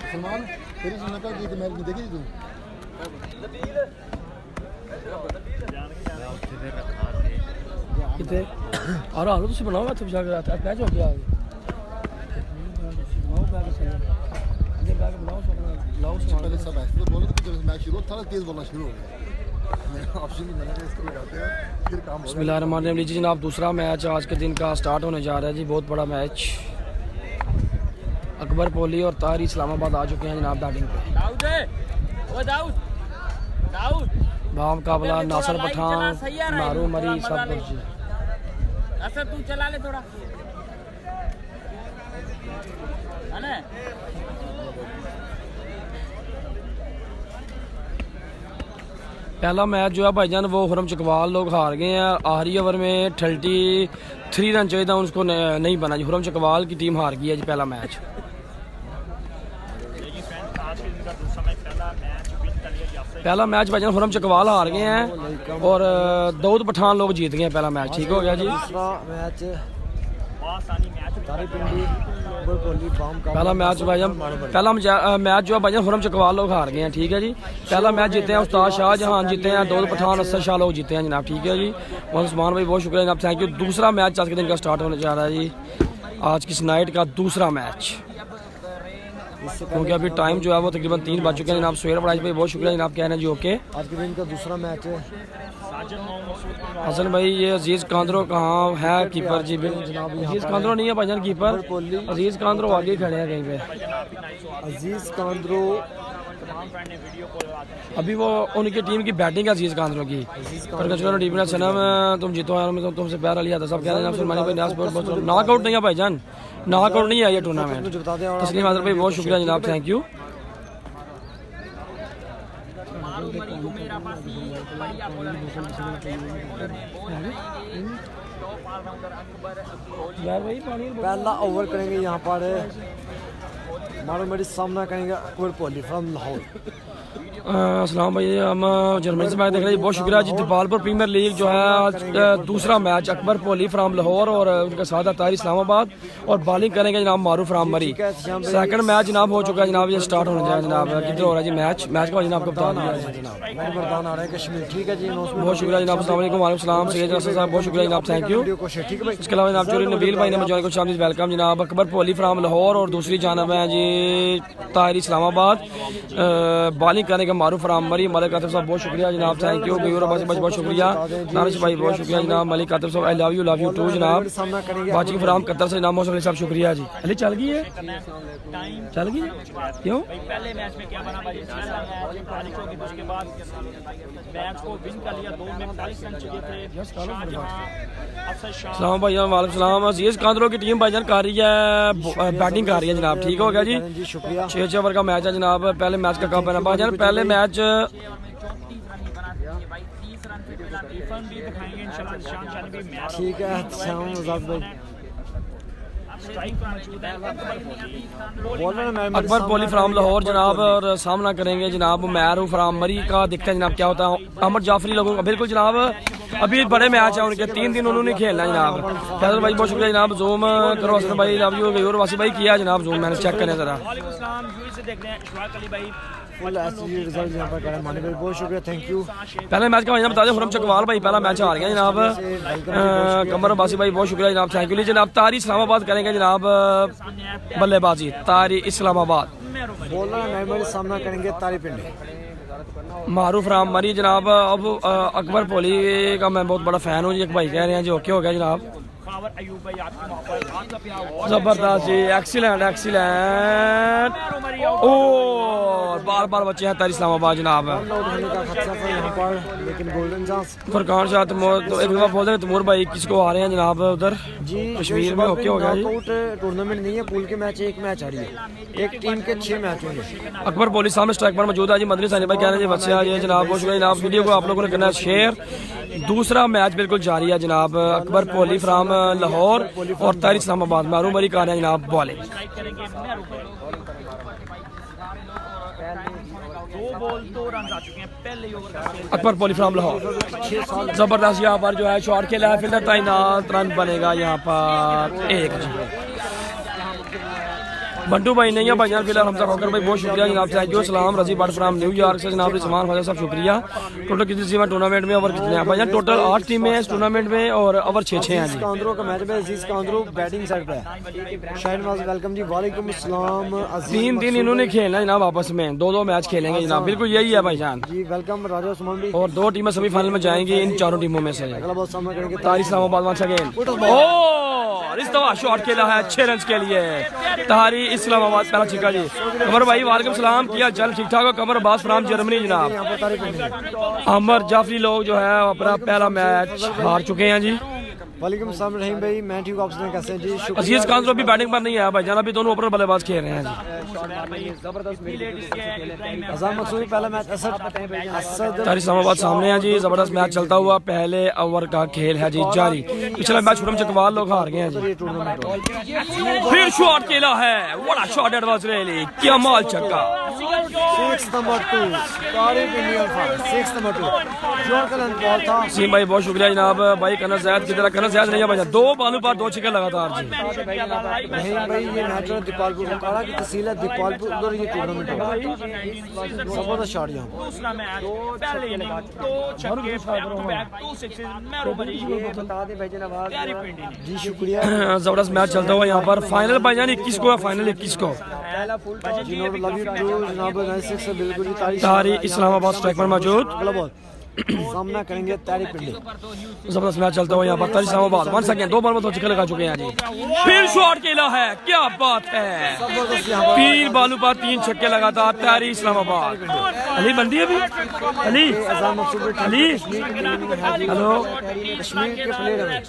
सलमान तेरी नकल की मैच नहीं देखी तू कितने और आलू तुम बनाओ मैं तुम जाकर आता क्या हो गया पहले सब ऐसे तो बोलो तो जब मैच शुरू थोड़ा तेज बोलना शुरू हो गया ऑप्शन भी मैंने इसको लगाते हैं फिर काम हो गया। बिस्मिल्लाहिर्रहमानिर्रहीम जी जनाब दूसरा मैच आज के दिन का स्टार्ट होने जा रहा है जी। बहुत बड़ा मैच अकबर पोली और तारी इस्लामाबाद आ चुके हैं जनाब बैटिंग पे। बाम काबला नासर पठान मारू मरी सब कुछ जी। तू चला ले थोड़ा है ना। पहला मैच जो है भाईजान वो खुरम चकवाल लोग हार गए हैं। आखिरी ओवर में 33 रन चाहिए था उनको नहीं बना जी। खुरम चकवाल की टीम हार गई है जी पहला मैच। पहला मैच भाईजान खुरम चकवाल हार गए हैं और दाऊद पठान लोग जीत गए हैं पहला मैच। ठीक हो गया जी। पहला मैच भाईजान मैच जो है भाईजान खुरम चकवाल लोग हार गए हैं। ठीक है जी। पहला मैच जीते हैं उस्ताद शाहजहां जीते हैं, दाऊद पठान असद शाह लोग जीते हैं जनाब। ठीक है जी। और उस्मान भाई बहुत शुक्रिया जनाब, थैंक यू। दूसरा मैच आज के दिन का स्टार्ट होने जा रहा है जी। आज की नाइट का दूसरा मैच क्योंकि अभी टाइम जो है वो तकरीबन 3 बज चुके हैं जनाब। सोहेल प्राइज भाई बहुत शुक्रिया जनाब, कहना जी ओके। आज के दिन का दूसरा मैच है। हसन भाई ये अजीज कांद्रो कहाँ है कीपर जी? अजीज कांद्रो नहीं है भाईजान कीपर, अजीज कांद्रो आगे खड़े हैं कहीं पे। अजीज कांद्रो अभी वो उनकी टीम की बैटिंग है अजीज कांद्रो की। सनम तुम जीतो यार, मैं तुमसे प्यार लिया था सब कह रहे हैं। नॉकआउट नहीं है भाईजान, नॉकआउट नहीं है ये टूर्नामेंट। तस्लीम आजर भाई बहुत शुक्रिया जनाब, थैंक यू। पहला ओवर करेंगे यहाँ पर मारो मेरी सामना करेंगे अकबर पोली फ्रॉम लाहौर। अस्सलाम भाई, हम जर्मनी से मैच देख रहे हैं। बहुत शुक्रिया जी। दीपालपुर प्रीमियर लीग जो है आज दूसरा मैच अकबर पोली फ्राम लाहौर और उनके साथ तारी इस्लामाबाद और बॉलिंग करेंगे जनाब Maroof from Murree. Second match जनाब हो चुका है जनाब, ये स्टार्ट होने जाए जनाब। किधर हो रहा है जी मैच? मैच का जनाब आपको बता दिया जनाब। ठीक है जी, बहुत शुक्रिया जनाब। अस्सलाम वालेकुम। वालेकुम सलाम सैयद रसूल साहब बहुत शुक्रिया जनाब, थैंक यू। इसके अलावा जनाब चोरी नबील भाई ने मुझे कुछ वेलकम जनाब। अकबर पोली फ्राम लाहौर और दूसरी जानब है जी तारी इस्लामाबाद, बॉलिंग करने का मारूफ फ्राम मरी। मलिक कातिब साहब बहुत शुक्रिया जनाब, थैंक यू। गयूर अब्बास बहुत शुक्रिया। नारिश भाई बहुत शुक्रिया जनाब। मलिक कातिब साहब आई लव यू टू जनाब। बाजी फ्राम कतर से जनाब मौसम अली साहब शुक्रिया जी। अली चल गई है, चल गई क्यों? पहले मैच में क्या बना भाई? उसके बाद मैच को विन कर लिया, 2 में 40 रन चाहिए थे। सलाम भाई, वालेकुम सलाम। अजीज कांद्रो की टीम भाईजान कर रही है बैटिंग कर रही है जनाब। ठीक हो गया जी। 6 ओवर का मैच है जनाब। पहले मैच का कप है भाईजान। पहले मैच ठीक है। अकबर पोली फ्राम लाहौर जनाब और सामना करेंगे जनाब मैरू फ्राम मरी का। दिखता है जनाब क्या होता है। अहमद जाफरी लोगों का बिल्कुल जनाब अभी बड़े मैच है उनके, 3 दिन उन्होंने खेलना है जनाब। फैसल भाई बहुत शुक्रिया जनाब। जूम करो हसन भाई लव यू। गयूर वासी भाई किया जनाब जूम, मैंने चेक करें जरा। बहुत शुक्रिया, थैंक यू। पहले मैच का भाई बता दें खुरम चकवाल भाई पहला मैच हार गया जनाब। कमर अब्बासी भाई बहुत शुक्रिया जनाब, थैंक यू। जनाब तारी इस्लामाबाद करेंगे जनाब बल्लेबाजी। तारी इस्लामाबाद बोलना सामना करेंगे तारी पिंडी। मारूफ राम मरी जनाब। अब अकबर पोली का मैं बहुत बड़ा फैन हूँ जी। एक भाई कह रहे हैं जी ओके हो गया जनाब। जबरदस्त जी, एक्सीलेंट एक्सीलेंट। ओ बार बार बच्चे हैं तारी इस्लामाबाद जनाब। फरकान शाह तमूर तो एक दफा बोल रहे तमूर भाई किसको आ रहे हैं जनाब उधर जी कश्मीर में ओके हो गया जी। टूर्नामेंट नहीं है, पूल के मैच एक मैच आ रही है, एक टीम के 6 मैच होंगे। अकबर पोली सामने स्ट्राइक पर मौजूद है जी। मदनी सानी भाई कह रहे हैं जी बच्चे आ जाइए जनाब। बहुत शुक्रिया जनाब। वीडियो को आप लोगों ने करना है शेयर। दूसरा मैच बिल्कुल जारी है जनाब। अकबर पोली फ्राम लाहौर और तारी इस्लामाबाद मारू मरी का जनाब बॉलिंग। 2 बॉल 2 रन आ चुके हैं पहले ही ओवर का खेल। अकबर पॉली फ्राम लाहौर जबरदस्त यहाँ पर जो है शॉट खेला है फील्डर तैनात, रन बनेगा यहाँ पर 1। बंटू भाई नहीं है भाईजान फिलहाल हमजा खोकर भाई बहुत शुक्रिया जनाब, थैंक यू। सलाम रजी बट फ्राम न्यूयॉर्क से जनाब रिजवान ख्वाजा साहब शुक्रिया। टोटल कितनी टीम है टूर्नामेंट में, ओवर कितने हैं भाईजान? टोटल 8 टीमें हैं इस टूर्नामेंट में और ओवर 6 हैं जी। कांद्रो का मैच में अजीज कांद्रो बैटिंग साइड पे है। शाहिद नवाज वेलकम जी, वालेकुम अस्सलाम। 3 दिन इन्होंने खेलना जनाब, आपस में 2-2 मैच खेलेंगे जनाब, बिल्कुल यही है भाईजान। जी वेलकम राजा उस्मान भी। और 2 टीमें सेमीफाइनल में जाएंगी इन 4 टीमों में से। अगला बॉल सामना करेंगे तारी इस्लामाबाद वंस अगेन, ओह इस दफा शॉट खेला है 6 रन के लिए तारी इस्लामाबाद। पहला छिक्का जी। कमर भाई वालेकुम सलाम, किया चल ठीक ठाक हो? कमर अब्बास फ्राम जर्मनी जनाब। अमर जाफरी लोग जो है अपना पहला मैच हार चुके हैं जी। वालेकुम सलाम रहीम भाई, मैं ठीक हूं, आप सुनाएं कैसे हैं जी? शुक्रिया। अजीज कांद्रो भी बैटिंग पर नहीं आया भाईजान, अभी दोनों ओपनर बल्लेबाज खेल रहे हैं जी। अज़ाम मकसूद पहला मैच असद तारी इस्लामाबाद सामने है जी, जबरदस्त मैच चलता हुआ पहले ओवर का खेल है जी जारी। पिछला मैच शुरम चकवाल लोग हार गए हैं जी। फिर शॉट खेला है, what a shot, it was really क्या माल छक्का। 6 number 2 Tariq Indian for 6 number 2 जोर का बॉल था। सीम भाई बहुत शुक्रिया जनाब। भाई कनर ज़ैद की तरह, कनर ज़ैद नहीं है भाई, 2 बालों पर 2 छिक्के लगातार जी। नहीं भाई ये मैच है दीपालपुर मुकारा की तहसील है दीपालपुर, उधर ये टूर्नामेंट है। जबरदस्त शॉट यहाँ दूसरा मैच पहले इनिंग 2 छक्के बैक टू बैक 2 सिक्सेस मेहरबानी बता दे भाई जनाब। प्यारी पिंडी ने। जी शुक्रिया। जबरदस्त मैच चलता हुआ यहाँ पर। फाइनल भाईजान 21 को है, फाइनल 21 को। जिन्होंने लव यू टू जनाब 96 से बिल्कुल ही तारी इस्लामाबाद स्ट्राइक पर मौजूद। अगला बॉल सामना करेंगे तारी पिंडी। जबरदस्त मैच चलता हुआ यहाँ पर। तारी इस्लामाबाद 1 सेकंड 2 बॉल में 2 छिक्के लगा चुके हैं जी। फिर शॉट खेला है, क्या बात है, 3 बालों पर 3 छक्के लगातार तारी इस्लामाबाद। अली बंदी है भी, अली अज़ाम मकसूद अली हेलो कश्मीर के प्लेयर हैं।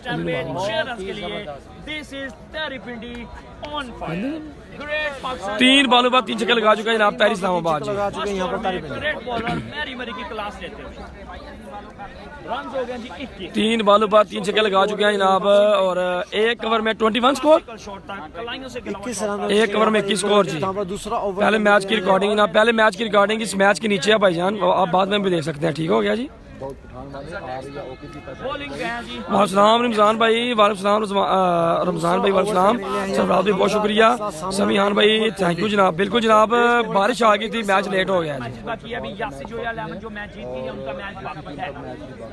दिस इज तारी पिंडी ऑन फायर। ग्रेट पाकिस्तान 3 बालों पर 3 छक्के लगा चुके हैं जनाब तारी इस्लामाबाद जी। लगा चुके हैं यहाँ पर तारी पिंडी। ग्रेट बॉलर मैरी मरी की क्लास लेते हुए रन हो गए जी 21। 3 बालों पर 3 छक्के लगा चुके हैं जनाब और 1 ओवर में 21 स्कोर, शॉट तक कलाइयों से 21 रन 1 ओवर में 21 स्कोर जी। यहाँ पर दूसरा ओवर पहले मैच की रिकॉर्डिंग ना, पहले मैच की रिकॉर्डिंग इस मैच के नीचे है भाईजान, आप बाद में भी देख सकते हैं। ठीक हो गया जी। बॉलिंग पे हैं जी। वालेकुम रमजान भाई, वालेकुम रमजान भाई, वालेकुम सरफराज भाई बहुत शुक्रिया। समीहान भाई थैंक यू जनाब। बिल्कुल जनाब बारिश आ गई थी, मैच लेट हो गया जी। बाकी अभी यासी जोया लेमन जो मैच जीत गई है उनका मैच बाकी है।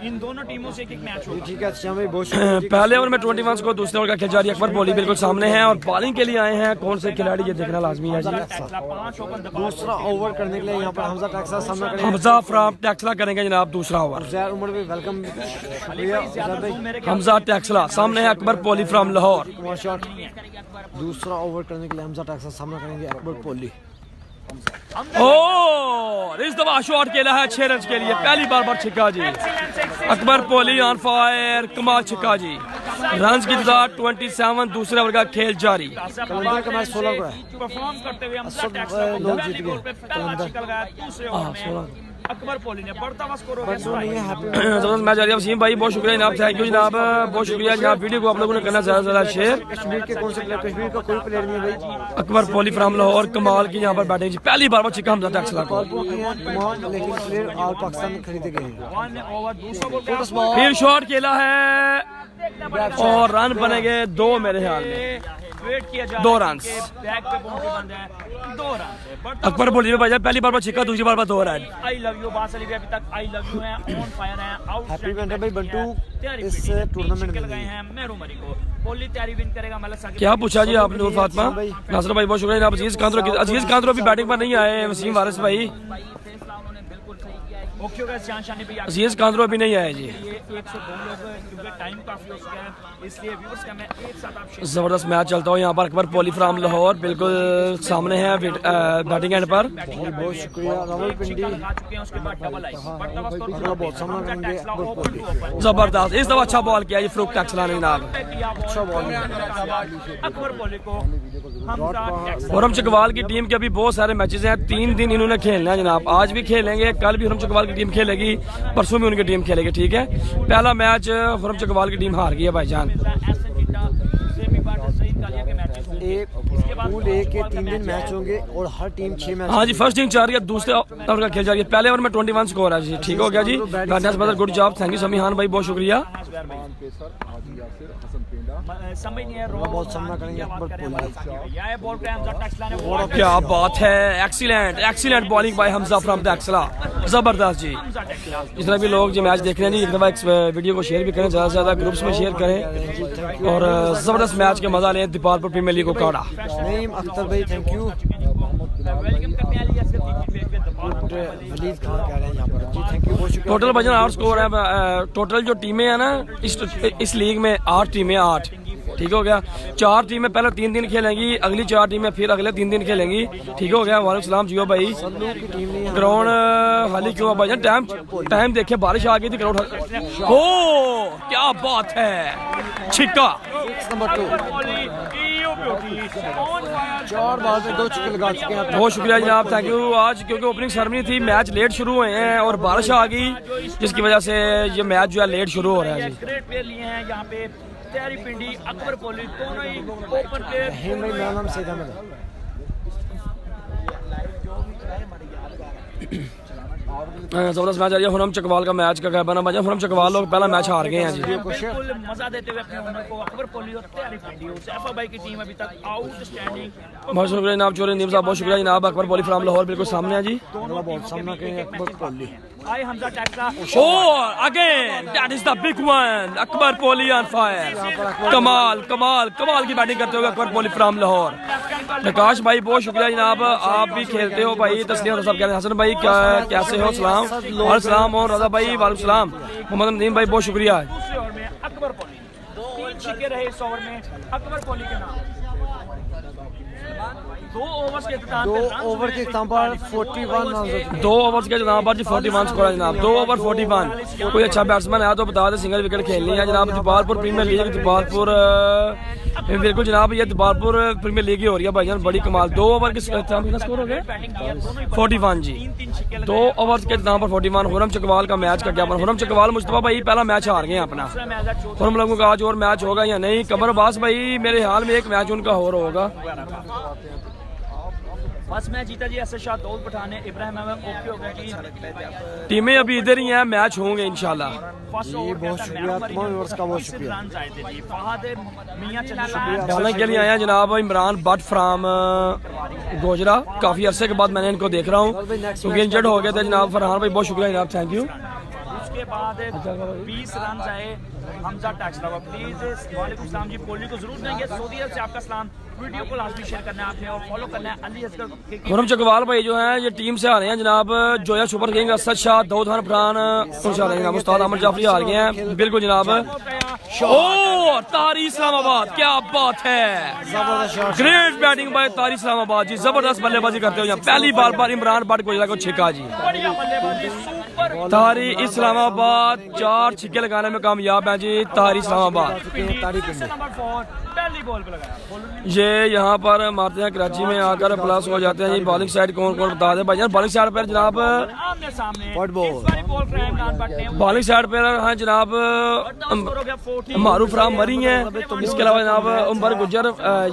इन दोनों टीमों से एक मैच होगा। ठीक है श्याम भाई बहुत शुक्रिया। पहले ओवर में 21 को, दूसरे ओवर का खेल जारी। अकबर बोली बिल्कुल सामने हैं और बॉलिंग के लिए आए हैं। कौन से खिलाड़ी ये देखना लाजमी है जी। 5 ओवर दबा दूसरा ओवर करने के लिए यहाँ पर हमजा टैक्सा सामना करेंगे। हमजा फ्राम टैक्सला करेंगे जनाब दूसरा ओवर। जैर उमर भी वेलकम, शुक्रिया उजैर भाई। हमजा टैक्सला सामने है अकबर पोली फ्राम लाहौर। कुमार शॉट दूसरा ओवर करने के लिए हमजा टैक्सा सामना करेंगे अकबर पोली। ओह इस दफा शॉट खेला है 6 रन के लिए, पहली बार छिक्का जी। अकबर पोली ऑन फायर, कमाल छिक्का जी। रन की तादाद 27, दूसरे ओवर का खेल जारी। कलंदर का मैच 16 को है। परफॉर्म करते हुए हम लोग जीत गए। दूसरे ओवर में अकबर पोली ने बढ़ता हुआ स्कोर हो गया। जबरदस्त मैच जारी है। वसीम भाई बहुत शुक्रिया जनाब, थैंक यू जनाब, बहुत शुक्रिया जनाब। वीडियो को आप लोगों ने करना ज्यादा से ज्यादा शेयर। कश्मीर के कौन से प्लेयर? कश्मीर का कोई प्लेयर नहीं है भाई। अकबर पोली फ्राम लाहौर, कमाल की यहाँ पर बैटिंग जी, पहली बार छिक्का हमजा टैक्सला को। तमाम लेकिन प्लेयर ऑल पाकिस्तान में खरीदे गए हैं। 1 ओवर दूसरा बॉल फिर शॉट खेला है और रन बनेंगे 2 मेरे ख्याल में। वेट किया जा 2 रन। बैक पे बाउंड्री बंद है 2 रन। अकबर पोली में भाई पहली बार छिक्का, दूसरी बार 2 रन। आई लव यू बास अली भी अभी तक आई लव यू है, ऑन फायर है, आउट। हैप्पी बर्थडे भाई बंटू इस टूर्नामेंट में लगाए हैं मेरू मरी को। पोली तैयारी विन करेगा मतलब साकिब। क्या पूछा जी आपने? नूर फातिमा नासर भाई बहुत शुक्रिया जनाब। अजीज कांद्रो भी बैटिंग पर नहीं आए। वसीम वारिस भाई ओके हो गया। शान शानी भी अजीज कांद्रो अभी नहीं आए जी। ये 1 से 2 लोग क्योंकि टाइम काफी हो चुका है इसलिए व्यूअर्स का मैं एक साथ आप शेयर। जबरदस्त मैच चलता हो यहाँ पर। अकबर पोली फ्राम लाहौर बिल्कुल सामने है बैटिंग एंड पर। बहुत शुक्रिया रावलपिंडी। लगा चुके हैं उसके बाद डबल आई बढ़ता हुआ स्कोर। अगला बॉल सामना करेंगे अकबर पोली। जबरदस्त इस दफा अच्छा बॉल किया जी फ्रूक टैक्सला ने जनाब। अच्छा बॉल अकबर पोली को हुरम चकवाल की टीम के अभी बहुत सारे मैचेस हैं, 3 दिन इन्होंने खेलना है जनाब। आज भी खेलेंगे, कल भी हुरम चकवाल की टीम खेलेगी, परसों भी उनकी टीम खेलेगी। ठीक है, पहला मैच हुरम चकवाल की टीम हार गई है भाईजान। ये पूल ए के 3 दिन मैच होंगे और हर टीम 6 मैच। हाँ जी, फर्स्ट इनिंग चल रही है, दूसरे ओवर का खेल जा रही है। पहले ओवर में 21 स्कोर है जी। ठीक हो गया जी, गुड जॉब, थैंक यू समीहान भाई, बहुत शुक्रिया। समझ नहीं है, बहुत सामना करेंगे अकबर पोली। यह बॉल पे हमजा टैक्सला ने वो क्या बात है, excellent excellent bowling by Hamza from the एक्सला, जबरदस्त जी। इस तरह भी लोग जो मैच देख रहे हैं जी, एक दफा इस वीडियो को शेयर भी करें, ज़्यादा से ज़्यादा ग्रुप्स में शेयर करें और जबरदस्त मैच के मजा लें। दीपालपुर प्रीमियर लीग को काड़ा। नईम अख्तर भाई थैंक यू। वेलकम करने वाली है वलीद खान कह रहे हैं यहाँ पर जी, थैंक यू, बहुत शुक्रिया। टोटल भजन 8 स्कोर है। टोटल जो टीमें हैं ना इस लीग में 8 टीमें 8। ठीक हो गया, 4 टीमें पहले 3 दिन खेलेंगी, अगली 4 टीमें फिर अगले 3 दिन खेलेंगी। ठीक हो गया, वालेकुम सलाम जियो भाई। ग्राउंड खाली क्यों है भाईजान? टाइम देखे, बारिश आ गई थी, ग्राउंड हो क्या बात है, छिक्का। नंबर 2 4 बार से 2 छक्के लगा चुके हैं। बहुत शुक्रिया जनाब, थैंक यू। आज क्योंकि ओपनिंग सेरेमनी थी, मैच लेट शुरू हुए हैं और बारिश आ गई, जिसकी वजह से ये मैच जो है लेट शुरू हो रहा है जी। ग्रेट प्लेयर लिए हैं यहाँ पे, तैयारी पिंडी, अकबर पोली, दोनों ही ओपन प्लेयर। रहीम भाई मेरा नाम सैयद अहमद है। जबरदस्त मैच आ रही है। हुरम चकवाल का मैच का क्या बना भाई? हुरम चकवाल लोग पहला मैच हार गए हैं जी। बिल्कुल मजा देते हुए अपने ओनर को अकबर पोली और तैयारी पिंडी, सैफा भाई की टीम अभी तक आउटस्टैंडिंग। बहुत शुक्रिया जनाब, चोरी नीम साहब बहुत शुक्रिया जनाब। अकबर पोली फ्राम लाहौर बिल्कुल सामने है जी। बहुत सामना करेंगे अकबर पोली। आई हमजा टैक्सला और again that is the big one, Akbar Poli on fire. कमाल कमाल कमाल की बैटिंग करते हुए अकबर पोली फ्राम लाहौर। प्रकाश भाई बहुत शुक्रिया जनाब, आप भी खेलते हो भाई। तस्लीम सब कह रहे हैं, हसन भाई क्या कैसे हो? सलाम और सलाम। और रजा भाई वालेकुम सलाम। मोहम्मद नदीम भाई बहुत शुक्रिया। दूसरे ओवर में अकबर पोली 3 छक्के रहे इस ओवर में अकबर पोली के नाम। 2 ओवर्स के इख्तिताम पे 2 ओवर के इख्तिताम पर 41 रन होते हैं। 2 ओवर्स के जनाब आज 41 स्कोर है जनाब। 2 ओवर 41। कोई अच्छा बैट्समैन है तो बता दे, सिंगल विकेट खेलनी है जनाब। दीपालपुर प्रीमियर लीग, दीपालपुर बिल्कुल जनाब, ये दीपालपुर प्रीमियर लीग ही हो रही है भाईजान, बड़ी कमाल। 2 ओवर के स्कोर हो गया 41 जी। 2 ओवर्स के नाम पर 41। हुरम चकवाल का मैच का क्या बना? हुरम चकवाल मुस्तफा भाई पहला मैच हार गए अपना। हुरम लोगों का आज और मैच होगा या नहीं? कमर अब्बास भाई मेरे हाल में एक मैच उनका और होगा। फर्स्ट मैच जीता जी ऐसे शाह दौलत पठाने इब्राहिम अहमद ओके हो गया जी। टीमें अभी इधर ही हैं, मैच होंगे इंशाल्लाह। फर्स्ट ये बहुत शुक्रिया, तमाम व्यूअर्स का बहुत शुक्रिया। रन आए थे जी। फहद मियां चला बॉलिंग के लिए आए हैं जनाब इमरान भट्ट फ्राम गोजरा। काफी अरसे के बाद मैंने इनको देख रहा हूँ क्योंकि इंजर्ड हो गए थे जनाब। फरहान भाई बहुत शुक्रिया जनाब, थैंक यू। उसके बाद 20 रन आए हमजा टैक्सला। प्लीज वालेकुम सलाम जी, पोली को जरूर देंगे। सऊदी अरब से आपका सलाम। वीडियो को लाजमी शेयर करना है आपने और फॉलो करना है अली असगर के। हुरम चकवाल भाई जो है ये टीम से आ रहे हैं जनाब। जोया सुपर किंग, असद शाह, दाऊद खान फरहान जनाब, उस्ताद अमर जाफरी हार गए हैं बिल्कुल जनाब। ओ तारी इस्लामाबाद, क्या बात है, ग्रेट बैटिंग बाय तारी इस्लामाबाद जी। जबरदस्त बल्लेबाजी करते हुए पहली बार पर इमरान भट्ट गोजरा को छिका जी। बढ़िया बल्लेबाजी, सुपर। तारी इस्लामाबाद 4 छिक्के लगाने में कामयाब है जी। तारी इस्लामाबाद नंबर 4 पहली बॉल पे लगाया। ये यहाँ पर मारते हैं, कराची में आकर प्लस हो जाते हैं जी। बॉलिंग साइड कौन कौन बता दे भाई? बॉलिंग साइड पर जनाब आमने सामने White ball। इस बारी बॉल पर इमरान भट्ट ने बॉलिंग साइड पर हैं जनाब स्कोर हो गया 40। मारूफ फ्राम मरी हैं। इसके अलावा जनाब उमर गुजर,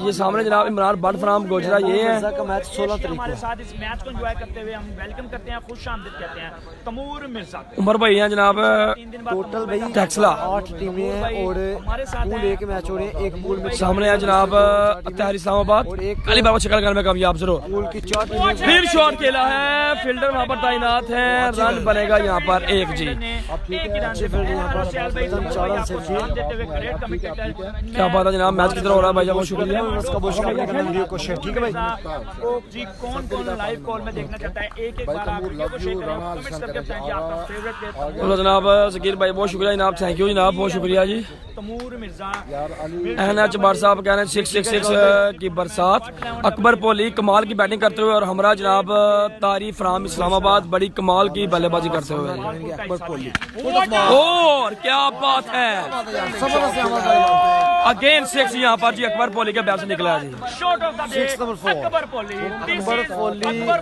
ये सामने जनाब इमरान भट्ट फ्राम गोजरा ये है। का मैच 16 तारीख हमारे को। साथ इस मैच को एंजॉय करते हुए हम वेलकम करते हैं, खुश आमदीद कहते हैं तमूर मिर्जा। उमर भाई हैं जनाब 3 दिन बाद टोटल भाई टैक्सला 8 टीमें हैं और पूल ए के मैच हो रहे हैं। एक पूल में सामने है जनाब तहरीर इस्लामाबाद। अली बाबा शक्ल करने में कामयाब जरूर। पूल की 4 टीमें। फिर शॉट खेला है, फील्डर वहां पर तैनात है, रन बनेगा यहाँ पर 1 जी। क्या बात है जनाब, मैच की तरह हो रहा है भाई, बहुत शुक्रिया। उसका बहुत शुक्रिया करना वीडियो को शेयर, ठीक है भाई। जी कौन कौन लाइव कॉल में देखना चाहता है एक बार आप वीडियो को शेयर करें, कमेंट्स करके बताएं आपका फेवरेट प्लेयर। बोलो जनाब जकीर भाई बहुत शुक्रिया जनाब, थैंक यू जनाब, बहुत शुक्रिया जी। तमूर मिर्जा एनएच बार साहब कह रहे हैं 666 की बरसात। अकबर पोली कमाल की बैटिंग करते हुए और हमरा जनाब तारी फ्राम इस्लामाबाद बड़ी कमाल की बल्लेबाजी करते हुए। अकबर पोली और क्या बात है, अगेन 6 यहाँ पर जी अकबर पोली के बैट से निकला है जी। Shot of the day 6 number 4 Akbar Poli Akbar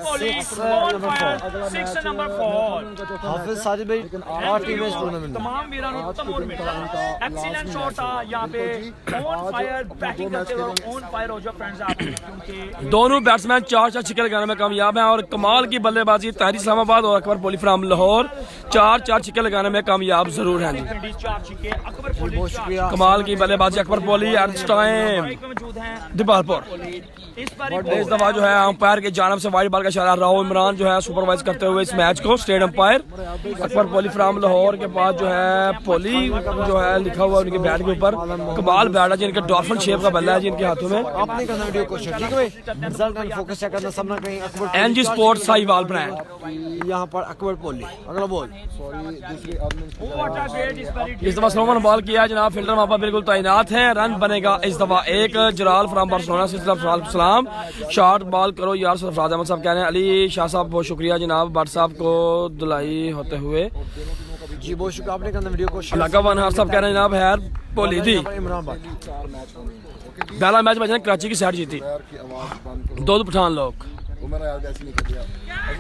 Poli 6 number 4 6 number 4 Hafiz Sajid भाई 8 टीमें इस टूर्नामेंट में। तमाम वीरानों उत्तम और एक्सीलेंट शॉट था यहाँ पे, ऑन फायर बैटिंग करते हुए ऑन फायर हो जाओ फ्रेंड्स आप, क्योंकि दोनों बैट्समैन 4 छक्के लगाने में कामयाब हैं और कमाल की बल्लेबाजी ताहिर इस्लामाबाद और अकबर पोली फ्राम लाहौर 4 छक्के लगाने में कामयाब जरूर हैं जी। 4 छक्के अकबर पोली बहुत शुक्रिया। कमाल की बल्लेबाजी अकबर पोली एट दिस टाइम मौजूद हैं दीपालपुर। इस बार इस दफा जो है अंपायर की जानब से वाइड बॉल का इशारा राव इमरान जो है सुपरवाइज करते हुए इस मैच को, state umpire Akbar Poli from Lahore के पास जो है पोली जो है लिखा हुआ उनके बैट के ऊपर, कमाल बैट है जिनका डॉल्फिन शेप का बल्ला है जिनके हाथों में। आपने करना वीडियो को शेयर, ठीक है भाई। रिजल्ट एंड फोकस चेक करना, सब ना कहीं Akbar NG sports Sahiwal brand. यहाँ पर अकबर पोली अगला बॉल इस दफा स्लोमन बॉल किया जनाब, फील्डर वहाँ पर बिल्कुल तैनात है, रन बनेगा इस दफा एक। जलाल फ्राम बार्सिलोना से सलाम, शॉर्ट बॉल करो यार। सरफराज अहमद साहब कह रहे हैं, अली शाह साहब बहुत शुक्रिया जनाब, भट्ट साहब को धुलाई होते हुए जी बहुत शुक्रिया। आपने करना वीडियो को शेयर। इलाका वनहार साहब कह रहे हैं जनाब हैर पोली दी इमरान भाई पहला मैच बचा कराची की साइड जीती, दो पठान लोग।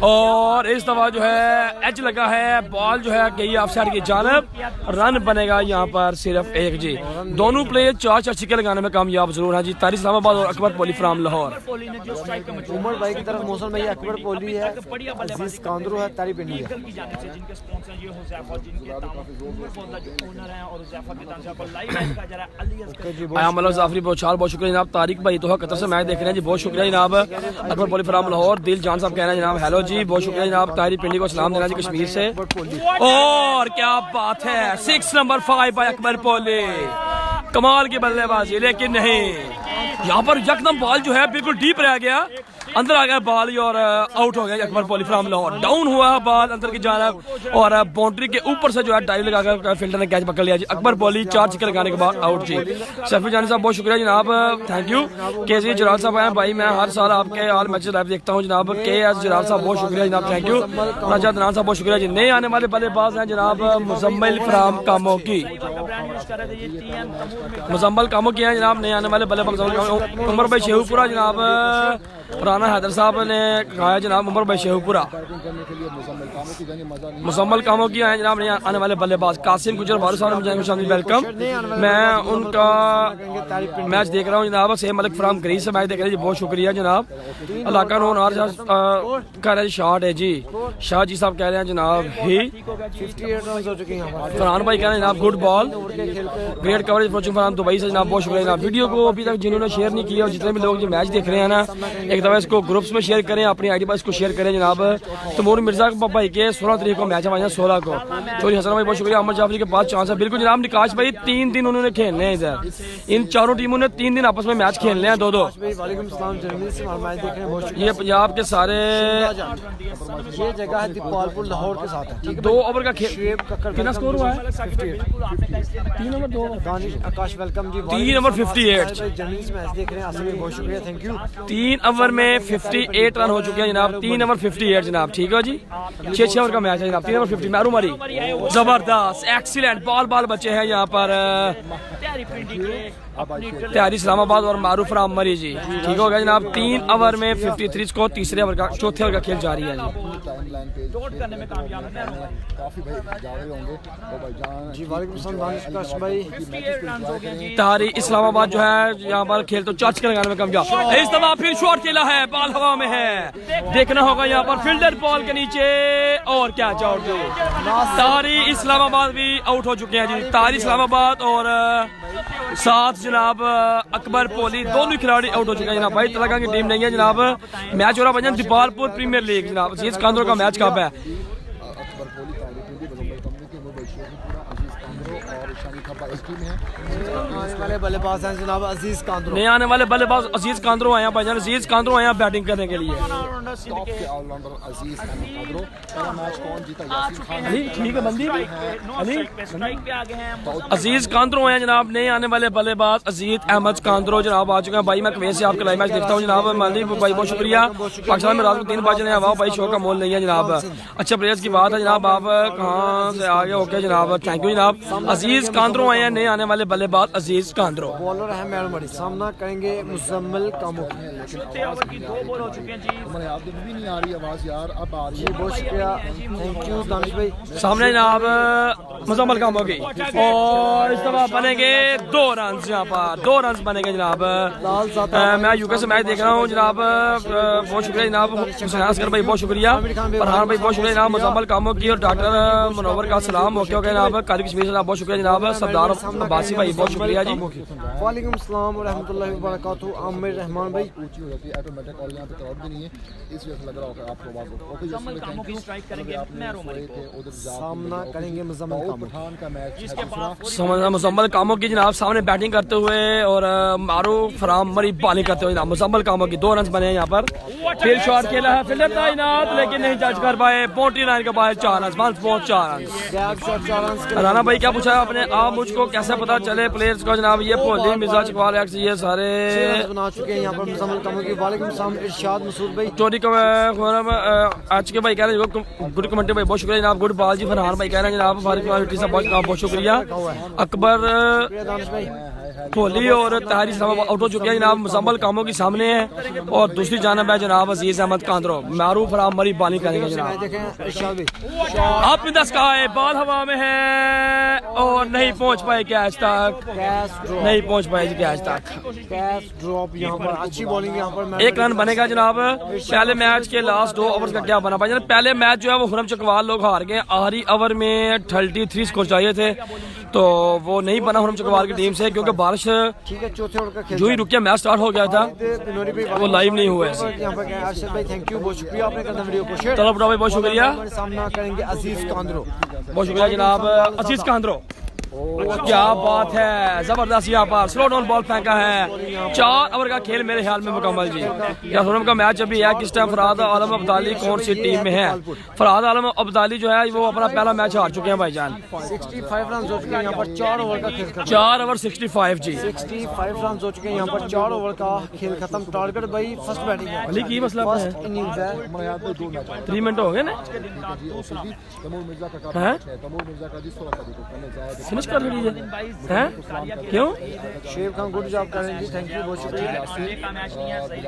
और इस दफा जो है एज लगा है, बॉल जो है गई ऑफ साइड की जानब, रन बनेगा यहाँ पर सिर्फ एक जी। दोनों प्लेयर 4 छक्के लगाने में कामयाब जरूर हैं जी, ताहिर इस्लामाबाद और अकबर पोली फ्राम लाहौर। उमर भाई की तरफ मौसम भाई अकबर पोली है, अजीज कांद्रो है, तारी पिंडी है। जिनके स्पॉन्सर ये हुज़ैफा, जिनके ओनर हैं, और हुज़ैफा के तरफ से आपको लाइव मैच का जरा अली असगर आयाम अल जाफरी बहुत शुक्रिया जनाब। तारिक भाई तो कतर से मैच देख रहे हैं जी, बहुत शुक्रिया जनाब। अकबर पोली फ्राम लाहौर दिल जान साहब कह रहे हैं जनाब हेलो जी, बहुत शुक्रिया जनाब। ताहिरी पिंडी को सलाम देना जी कश्मीर से। और क्या बात है, 6 नंबर 5 बाय अकबर पोली, कमाल की बल्लेबाजी, लेकिन नहीं यहाँ पर यकदम बॉल जो है बिल्कुल डीप रह गया, अंदर आ गया बॉल और आउट हो गया अकबर पोली फ्राम लाहौर। डाउन हुआ बॉल अंदर की जानब और बाउंड्री के ऊपर से जो है डाइव लगाकर फील्डर ने कैच पकड़ लिया जी। अकबर पोली 4 छक्के लगाने के बाद आउट जी। सफी जानी साहब बहुत शुक्रिया जनाब, थैंक यू। के सी जलाल साहब आए भाई, मैं हर साल आपके ऑल मैचेस लाइव देखता हूँ जनाब। के एस जलाल साहब बहुत शुक्रिया जनाब, थैंक यू। राजा दनान साहब बहुत शुक्रिया जी। नए आने वाले बल्लेबाज हैं जनाब मुजम्मिल फ्राम कामो की, मुजम्मल कामो की हैं जनाब नए आने वाले बल्लेबाज। उमर भाई शेहूपुरा जनाब, राना हैदर साहब ने कहा है जनाब उमर भाई शेहूपुरा। मुजम्मल कामों की आए जनाब आने वाले बल्लेबाज। कासिम गुजर भारू साहब ने वेलकम, मैं उनका मैच देख रहा हूँ जनाब। सेम मलिक फ्राम ग्रीस से मैच देख रहे हैं जी, बहुत शुक्रिया जनाब। इलाका नोन आर कह रहे हैं शॉट है जी, शाह जी साहब कह रहे हैं जनाब ही 58 रन हो चुके हैं। फरहान भाई कह रहे हैं जनाब good ball, great coverage for Farhan Dubai से जनाब, बहुत शुक्रिया जनाब। वीडियो को अभी तक जिन्होंने शेयर नहीं किया और जितने भी लोग जो मैच देख रहे हैं ना, एक दफा इसको ग्रुप्स में शेयर करें, अपनी आईडी पर इसको शेयर करें जनाब। तमूर मिर्जा भाई के 16 तारीख को मैच है, 16 को। चोरी हसन भाई बहुत शुक्रिया। अहमद जाफरी के पास चांस है बिल्कुल जनाब। निकाश भाई 3 दिन उन्होंने खेलने हैं इधर, इन चारों टीमों ने 3 दिन आपस में मैच खेलने हैं 2-2। वालेकुम सलाम, जर्मनी से मैच देख रहे हैं, बहुत शुक्रिया। ये पंजाब के सारे ये जगह है दीपालपुर लाहौर के साथ है, ठीक है। 2 ओवर का खेल, कितना स्कोर हुआ है? 3 ओवर 2 दानिश आकाश वेलकम जी। 3 ओवर 58 जर्मनी से मैच देख रहे हैं, आसिफ भाई बहुत शुक्रिया, थैंक यू। 3 ओवर में 58 रन हो चुके हैं जनाब, 3 ओवर 58 जनाब, ठीक है जी। 6 ओवर का मैच है जनाब, 3 ओवर 50 मारू मारी, जबरदस्त एक्सीलेंट बॉल बचे हैं यहाँ पर तैयारी इस्लामाबाद और मारूफ फ्राम मरी जी, ठीक हो गया जनाब। 3 ओवर में 53 स्कोर, तीसरे ओवर का चौथे ओवर का खेल जारी है जी। वालेकुम सलाम भाई। तारी इस्लामाबाद जो है यहाँ पर खेल तो 4 छक्के लगाने में कामयाब। इस दफा फिर शॉट खेला है, बॉल हवा में है, देखना होगा यहाँ पर फील्डर बॉल के नीचे और क्या आउट जी। तारी इस्लामाबाद भी आउट हो चुके हैं जी। तारी इस्लामाबाद और साथ जनाब अकबर पोली दोनों खिलाड़ी आउट हो चुके हैं जनाब। भाई तलका की टीम नहीं है जनाब। मैच हो रहा है दीपालपुर प्रीमियर लीग जनाब। अजीज कांद्रो का मैच कब है? आने वाले बल्लेबाज हैं जनाब अजीज कांद्रो। नए आने वाले बल्लेबाज अजीज कांद्रो आए हैं भाईजान, अजीज कांद्रो आए हैं बैटिंग करने के लिए। अली ठीक है बंदी अली अजीज कांद्रो आए हैं जनाब। नए आने वाले बल्लेबाज अजीज अहमद कांद्रो जनाब आ चुके हैं। भाई मैं कुवैत से आपका लाइव मैच देखता हूँ जनाब। माली भाई बहुत शुक्रिया। पाकिस्तान में रात को 3 बजे हवा भाई शो का मोल नहीं है जनाब। अच्छा प्लेयर्स की बात है जनाब, आप कहाँ से आ गए? ओके जनाब, थैंक यू जनाब। अजीज कांद्रो कांद्रो आए हैं, नए आने वाले बल्लेबाज अजीज कांद्रो। बॉलर है मैडमरी, सामना करेंगे मुजम्मिल कामो। छठे ओवर की 2 बॉल हो चुके हैं जी। हमारे आप भी नहीं आ रही आवाज यार, अब आ रही है। बहुत शुक्रिया, थैंक यू दानिश भाई। सामने जनाब मुजम्मल काम होगी और इस दफा बनेंगे 2 रन, यहाँ पर 2 रन बनेंगे जनाब। मैं यूके से मैच देख रहा हूँ जनाब, बहुत शुक्रिया जनाब हुसैन असगर भाई, बहुत शुक्रिया फरहान भाई, बहुत शुक्रिया जनाब मुजम्मल कामो की और डॉक्टर मनोवर का सलाम। ओके ओके जनाब, कादिर कश्मीर से बहुत शुक्रिया जनाब, सरदार अब्बासी भाई बहुत शुक्रिया जी। वालेकुम अस्सलाम व रहमतुल्लाहि व बरकातहू। आमिर रहमान भाई ऊंची हो जाती है ऑटोमेटिक और यहाँ पे क्राउड भी नहीं है, इस वजह से लग रहा होगा आपको आवाज। ओके मुजम्मल कामों की स्ट्राइक करेंगे महरो मलिक को। उधर सामना करेंगे मुजम्मिल कामो। पठान का मैच जिसके बाद मुजम्मल कामो की जनाब सामने बैटिंग करते हुए और मारूफ फराम मरी बॉलिंग करते हुए जनाब मुजम्मल कामो की 2 रन बने हैं यहाँ पर। फील्ड शॉट खेला है फील्डर तैनात लेकिन नहीं जज कर पाए, बाउंड्री लाइन के बाहर 4 run, 4 run. Back shot 4 run. Rana भाई क्या पूछा है आपने, आप मुझको कैसे पता चले प्लेयर्स को जनाब? ये भोली मिर्जा चकवाल एक्स ये सारे बना चुके हैं यहाँ पर मुजम्मिल कामो की। वालेकुम अस्सलाम इरशाद मसूद भाई। चोरी आज के भाई कह रहे हैं गुड कमेंट्री भाई, बहुत शुक्रिया जनाब। गुड बाल जी फरहान भाई कह रहे हैं जनाब, फारिक साहब बहुत शुक्रिया। अकबर दानिश भाई कोहली और ताहिर इस्लाम आउट हो चुके हैं जनाब, मुजम्मल कामों की सामने है और दूसरी जानब है जनाब अजीज अहमद कांद्रो, मारूफ फराम मरी बानी करेंगे जनाब। देखें इरशाद भाई आपने 10 कहा है, बॉल हवा में है और नहीं पहुंच पाए कैच तक, नहीं पहुंच पाए जी कैच तक। कैच ड्रॉप यहाँ पर, अच्छी बॉलिंग यहाँ पर। 1 रन बनेगा जनाब। पहले मैच के लास्ट 2 ओवर का क्या बना भाई? पहले मैच जो है वो हुरम चकवाल लोग हार गए, आखिरी ओवर में 33 स्कोर चाहिए थे तो वो नहीं बना हुरम चकवाल की टीम से क्योंकि बारिश ठीक है। चौथे ओवर का खेल जो ही रुकिया मैच स्टार्ट हो गया था वो लाइव नहीं हुआ है। यहाँ पर अर्शद भाई थैंक यू, बहुत शुक्रिया आपने करना वीडियो को शेयर। चलो भाई बहुत शुक्रिया, सामना करेंगे अजीज कांद्रो। बहुत शुक्रिया जनाब अजीज कांद्रो। क्या बात है, जबरदस्त यहाँ पर स्लो डाउन बॉल फेंका है। 4 ओवर का खेल मेरे ख्याल में मुकम्मल जी। या हुरम का मैच अभी है, किस टाइम फरहाद आलम अब्दाली कौन सी टीम में है? फरहाद आलम अब्दाली जो है वो अपना पहला मैच हार चुके हैं भाईजान। 65 रन हो चुके हैं यहाँ पर, 4 ओवर का खेल खत्म। 4 ओवर 65 जी, 65 रन हो चुके हैं यहाँ पर, 4 ओवर का खेल खत्म। टारगेट भाई फर्स्ट बैटिंग है, अली की मसला है, फर्स्ट इनिंग्स है। हमारे यहाँ पे 2 मैच 3 मिनट हो गए ना, तैमूर मिर्जा का हैं? तैमूर मिर्जा का जी 16 तारीख को पहले जाया फिनिश कर लीजिए हैं? क्यों शेब खान गुड जॉब करेंगे, थैंक यू, बहुत शुक्रिया। का मैच नहीं है सही।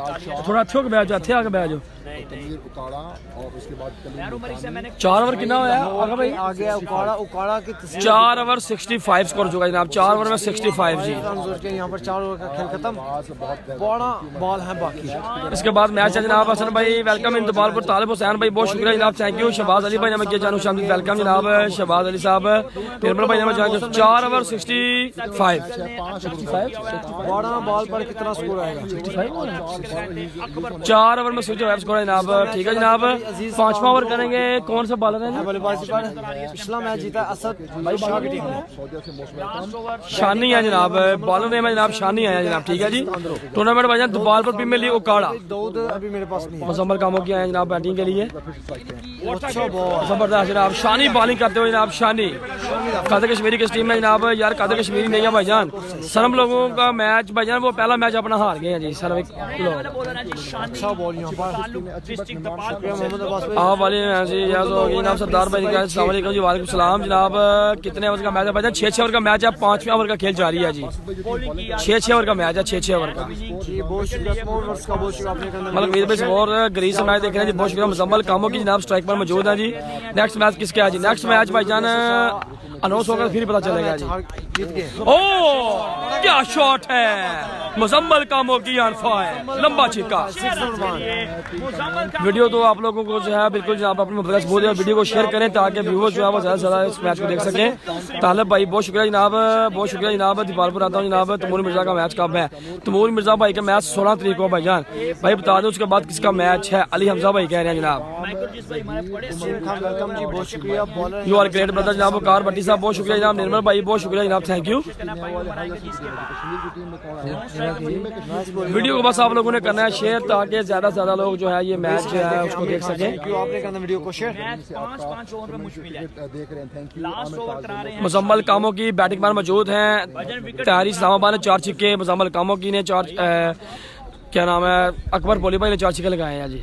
थोड़ा अच्छे हो के बैठ जाओ, अच्छे आके बैठ जाओ। तनवीर उकाड़ा और उसके बाद महरो मलिक से मैंने 4 ओवर कितना होया आगे भाई? आ गया उकाड़ा की तस्वीर। 4 ओवर 65 स्कोर हो चुका है जनाब, 4 ओवर में 65 जी। रन हो चुके हैं यहाँ पर, 4 ओवर का खेल खत्म। बड़ा बॉल है बाकी। इसके बाद मैच है जनाब हसन भाई वेलकम इन दबालपुर, तालिब हुसैन भाई बहुत शुक्रिया जनाब, थैंक यू। शहबाज अली भाई ने किया जानू शामिल, वेलकम जनाब शहबाज अली साहब। निर्मल भाई ने 4 ओवर 65 बड़ा बॉल पर कितना स्कोर आएगा? 4 ओवर में 65 स्कोर है जनाब, ठीक है जनाब। 5वां ओवर करेंगे, कौन सा बॉलर है? बल्लेबाजी पर पिछला मैच जीता असद शाह की टीम ने। शानी है जनाब, बॉलर नेम है जनाब शानी है जनाब, ठीक है जी। टूर्नामेंट भाईजान दबालपुर प्रीमियर लीग उकाड़ा, दाऊद अभी मेरे पास नहीं है। मुजम्मल कामों की आए जनाब बैटिंग के लिए। अच्छा बॉल, जबरदस्त जनाब, शानी बॉलिंग करते हुए जनाब, शानी कादिर कश्मीरी की टीम में जनाब। यार कादिर कश्मीरी नहीं है भाईजान, सरम लोगों का मैच भाईजान वो पहला मैच अपना हार गए हैं जी सरम अच्छा बॉल यहाँ पर। डिस्ट्रिक्ट दबाल मोहम्मद अब्बास भाई आप वाले जनाब सरदार भाई अस्सलाम वालेकुम जी। वालेकुम सलाम जनाब। कितने ओवर का मैच है भाईजान? 6 ओवर का मैच है, 5वें ओवर का खेल जारी है जी। 6 ओवर का मैच है, 6 ओवर का। जी बहुत शुक्रिया, स्मॉल वर्ड्स का बहुत शुक्रिया आपने करना। मतलब वीर भाई और ग्रीस मैच देख रहे हैं जी, बहुत शुक्रिया। मुजम्मल कामों की जनाब स्ट्राइक पर मौजूद है जी। नेक्स्ट मैच किसका है जी? नेक्स्ट मैच भाईजान अनाउंस होगा फिर पता चलेगा जी। जीत गए। ओ क्या शॉट है, मुजम्मल कामों की ऑन फायर, लंबा छिक्का। वीडियो तो आप लोगों को जो है बिल्कुल जनाब अपने मोबाइल से बोल वीडियो को शेयर करें ताकि व्यूअर्स जो है वो ज़्यादा से ज़्यादा इस मैच को देख सकें। तालिब भाई बहुत शुक्रिया जनाब, बहुत शुक्रिया जनाब। दीपालपुर आता हूँ जनाब। तैमूर मिर्जा का मैच कब है? तैमूर मिर्जा भाई का मैच 16 तारीख को भाईजान। भाई बता दो उसके बाद किसका मैच है? अली हमजा भाई कह रहे हैं जनाब। वेलकम जी, बहुत शुक्रिया। Bowler you are great brother जनाब। कार भट्टी साहब बहुत शुक्रिया जनाब। निर्मल भाई बहुत शुक्रिया जनाब, थैंक यू। वीडियो को बस आप लोगों ने करना है शेयर ताकि ज्यादा से ज्यादा लोग जो है ये मैच जो है उसको देख सकें। क्यों आपने करना वीडियो को शेयर। 5 ओवर में मुश्किल है, देख रहे हैं, थैंक यू। लास्ट ओवर करा रहे हैं। मुजम्मल कामों की बैटिंग पर मौजूद हैं। तारी इस्लामाबाद ने 4 छिक्के, मुजम्मल कामों की ने 4 क्या नाम है अकबर बोली भाई ने 4 छिक्के लगाए हैं जी।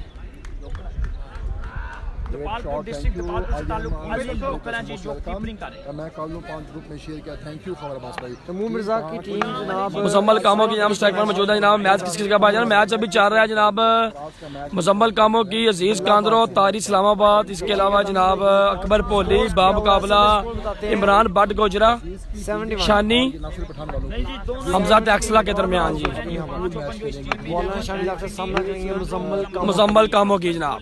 दीपालपुर डिस्ट्रिक्ट दीपालपुर से ताल्लुक अली लोकल हैं जी जो कीपिंग कर रहे हैं। मैं कल 5 ग्रुप में शेयर किया। थैंक यू खबर अब्बास भाई। तमूम मिर्जा की टीम जनाब मुजम्मल कामों की जनाब स्ट्राइक पर मौजूद है जनाब। मैच किस का भाईजान? मैच अभी चल रहा है जनाब मुजम्मल कामों की अजीज कांदरो तारी इस्लामाबाद, इसके अलावा जनाब अकबर पोली बामुकाबला इमरान बट गोजरा 71 शानी नासिर पठान वालों नहीं जी दोनों हमजा टैक्सला के दरमियान जी मौलाना शानी साहब से सामना करेंगे मुजम्मल कामों की जनाब।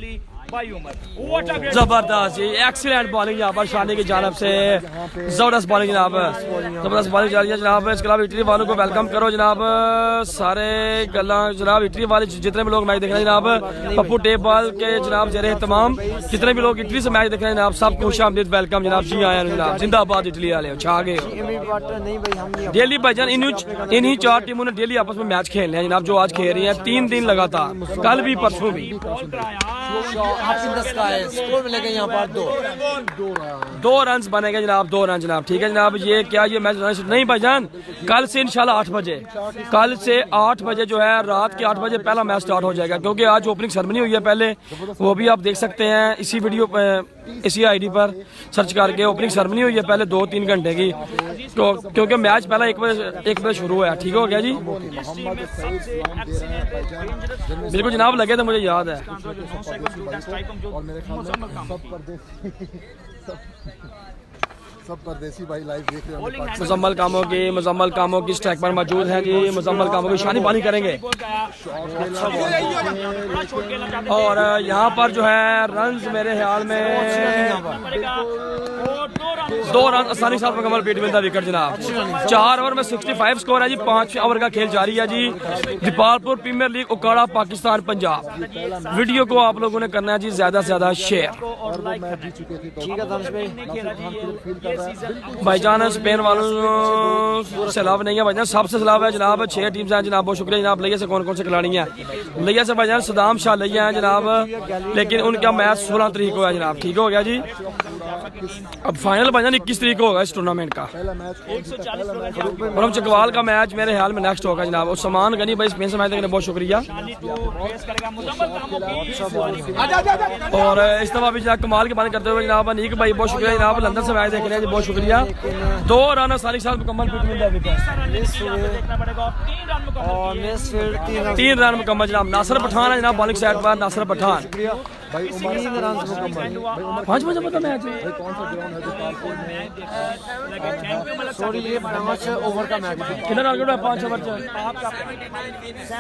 भाई उमर व्हाट अ जबरदस्त जी, एक्सीलेंट बॉलिंग यहाँ पर शानी की जानब से, जबरदस्त बॉलिंग जनाब, जबरदस्त बॉलिंग जा रही है जनाब। इसके अलावा इटली वालों को वेलकम करो जनाब, सारे गल्ला जनाब इटली वाले जितने भी लोग मैच देख रहे हैं जनाब, पप्पू टेप बॉल के जनाब जेरे तमाम जितने भी लोग इटली से मैच देख रहे हैं जनाब, सबको खुशामदीद वेलकम जनाब, जी आए जनाब, जिंदाबाद इटली वाले, छा गए हो। नहीं भाई हम नहीं डेली भाईजान इन्हीं 4 टीमों ने डेली आपस में मैच खेलने हैं जनाब, जो आज खेल रही हैं 3 दिन लगातार, कल भी परसों भी। आप इन द स्काई स्कोर मिलेगा यहाँ पर 2 रन बनेंगे जनाब, 2 रन जनाब, ठीक है जनाब। ये क्या ये मैच नहीं भाईजान, कल से इंशाल्लाह 8 बजे, कल से 8 बजे जो है रात के 8 बजे पहला मैच स्टार्ट हो जाएगा, क्योंकि आज ओपनिंग सेरेमनी हुई है पहले, वो भी आप देख सकते हैं इसी वीडियो पर, इसी आईडी पर सर्च करके। ओपनिंग सेरेमनी हुई है पहले 2-3 घंटे की, तो क्योंकि मैच पहला 1 बजे शुरू हुआ है, ठीक हो गया जी। बिल्कुल जनाब, लगे तो मुझे याद है। और मेरे ख्याल में सब परदेसी भाई लाइव देख रहे हैं। मुजम्मल कामों की स्ट्राइक पर मौजूद हैं जी, मुजम्मल कामों की शानी पानी करेंगे और यहाँ पर जो है रन्स मेरे ख्याल में 2 रन आसानी साथ मुकम्मल पीट मिलता विकेट जनाब। 4 ओवर में 65 स्कोर है जी, 5 ओवर का खेल जारी है जी। Dipalpur premier league Okara Pakistan Punjab. Video को आप लोगों ने करना है जी ज्यादा से ज्यादा शेयर। ठीक है दानिश भाई, भाईजान स्पेन वालों से लाभ नहीं है भाईजान, सबसे सलाब है जनाब। 6 टीम्स हैं जनाब, बहुत शुक्रिया जनाब। लिया से कौन कौन से खिलाड़ी हैं? लिया से भाईजान सदाम शाह लिया है जनाब, लेकिन उनका मैच 16 तारीख को है जनाब, ठीक हो गया जी। अब फाइनल भाईजान 21 तारीख को होगा इस टूर्नामेंट का। और हम चकवाल का मैच मेरे ख्याल में नेक्स्ट होगा जनाब। और समान गनी भाई स्पेन से मैच देखने बहुत शुक्रिया। और इस दफा भी जनाब कमाल की बात करते हुए जनाब अनीक भाई बहुत शुक्रिया जनाब, लंदन से मैच देख रहे हैं जी, बहुत शुक्रिया। 2 रन आसानी साथ मुकम्मल पीट मिल जाएगी, 3 रन मुकम्मल जनाब। नासिर पठान है जनाब बॉलिंग साइड पर, नासिर पठान भाई 3 रन मुकम्मल। 5 बजे पता मैच कौन सा ग्राउंड है दीपालपुर में? सॉरी ये 5 ओवर का मैच है। कितना टारगेट है? 5 ओवर